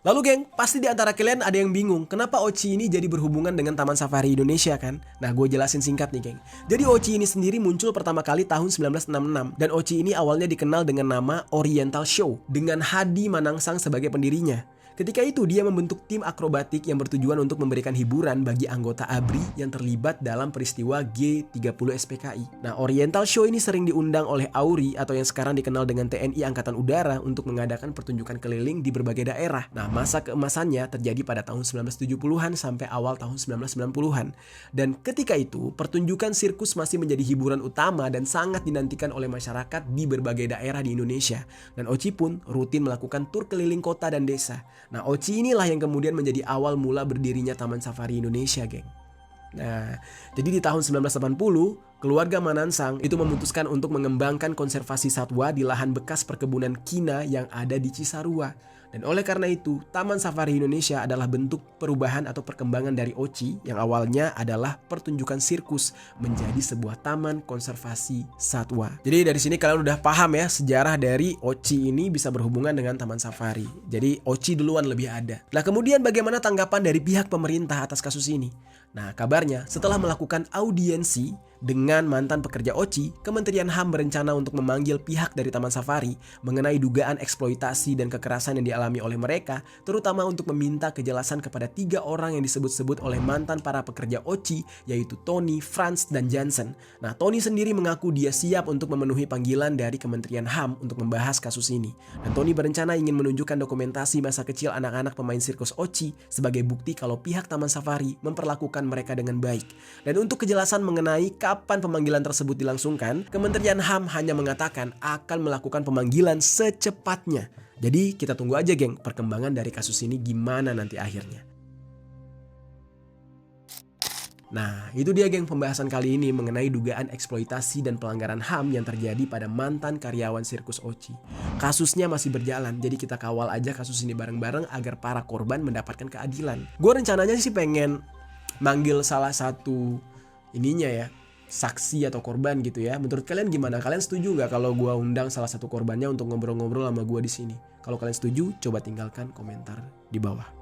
Lalu geng, pasti di antara kalian ada yang bingung kenapa Oci ini jadi berhubungan dengan Taman Safari Indonesia kan? Nah, gue jelasin singkat nih geng. Jadi Oci ini sendiri muncul pertama kali tahun 1966 dan Oci ini awalnya dikenal dengan nama Oriental Show dengan Hadi Manangsang sebagai pendirinya. Ketika itu dia membentuk tim akrobatik yang bertujuan untuk memberikan hiburan bagi anggota ABRI yang terlibat dalam peristiwa G30 SPKI. Nah, Oriental Show ini sering diundang oleh AURI atau yang sekarang dikenal dengan TNI Angkatan Udara untuk mengadakan pertunjukan keliling di berbagai daerah. Nah, masa keemasannya terjadi pada tahun 1970-an sampai awal tahun 1990-an. Dan ketika itu, pertunjukan sirkus masih menjadi hiburan utama dan sangat dinantikan oleh masyarakat di berbagai daerah di Indonesia. Dan Oci pun rutin melakukan tur keliling kota dan desa. Nah, Oci inilah yang kemudian menjadi awal mula berdirinya Taman Safari Indonesia, geng. Nah, jadi di tahun 1980, keluarga Manansang itu memutuskan untuk mengembangkan konservasi satwa di lahan bekas perkebunan kina yang ada di Cisarua. Dan oleh karena itu, Taman Safari Indonesia adalah bentuk perubahan atau perkembangan dari Oci yang awalnya adalah pertunjukan sirkus menjadi sebuah taman konservasi satwa. Jadi dari sini kalian udah paham ya sejarah dari Oci ini bisa berhubungan dengan Taman Safari. Jadi Oci duluan lebih ada. Nah, kemudian bagaimana tanggapan dari pihak pemerintah atas kasus ini? Nah, kabarnya setelah melakukan audiensi dengan mantan pekerja Oci, Kementerian HAM berencana untuk memanggil pihak dari Taman Safari mengenai dugaan eksploitasi dan kekerasan yang dialami oleh mereka, terutama untuk meminta kejelasan kepada 3 orang yang disebut-sebut oleh mantan para pekerja Oci, yaitu Tony, Franz, dan Jansen. Nah, Tony sendiri mengaku dia siap untuk memenuhi panggilan dari Kementerian HAM untuk membahas kasus ini. Dan Tony berencana ingin menunjukkan dokumentasi masa kecil anak-anak pemain sirkus Oci sebagai bukti kalau pihak Taman Safari memperlakukan mereka dengan baik. Dan untuk kejelasan mengenai kapan pemanggilan tersebut dilangsungkan, Kementerian HAM hanya mengatakan akan melakukan pemanggilan secepatnya. Jadi kita tunggu aja geng, perkembangan dari kasus ini gimana nanti akhirnya. Nah, itu dia geng pembahasan kali ini mengenai dugaan eksploitasi dan pelanggaran HAM yang terjadi pada mantan karyawan sirkus Oci. Kasusnya masih berjalan, jadi kita kawal aja kasus ini bareng-bareng agar para korban mendapatkan keadilan. Gue rencananya sih pengen manggil salah satu saksi atau korban gitu ya. Menurut kalian gimana? Kalian setuju nggak kalau gue undang salah satu korbannya untuk ngobrol-ngobrol sama gue di sini? Kalau kalian setuju, coba tinggalkan komentar di bawah.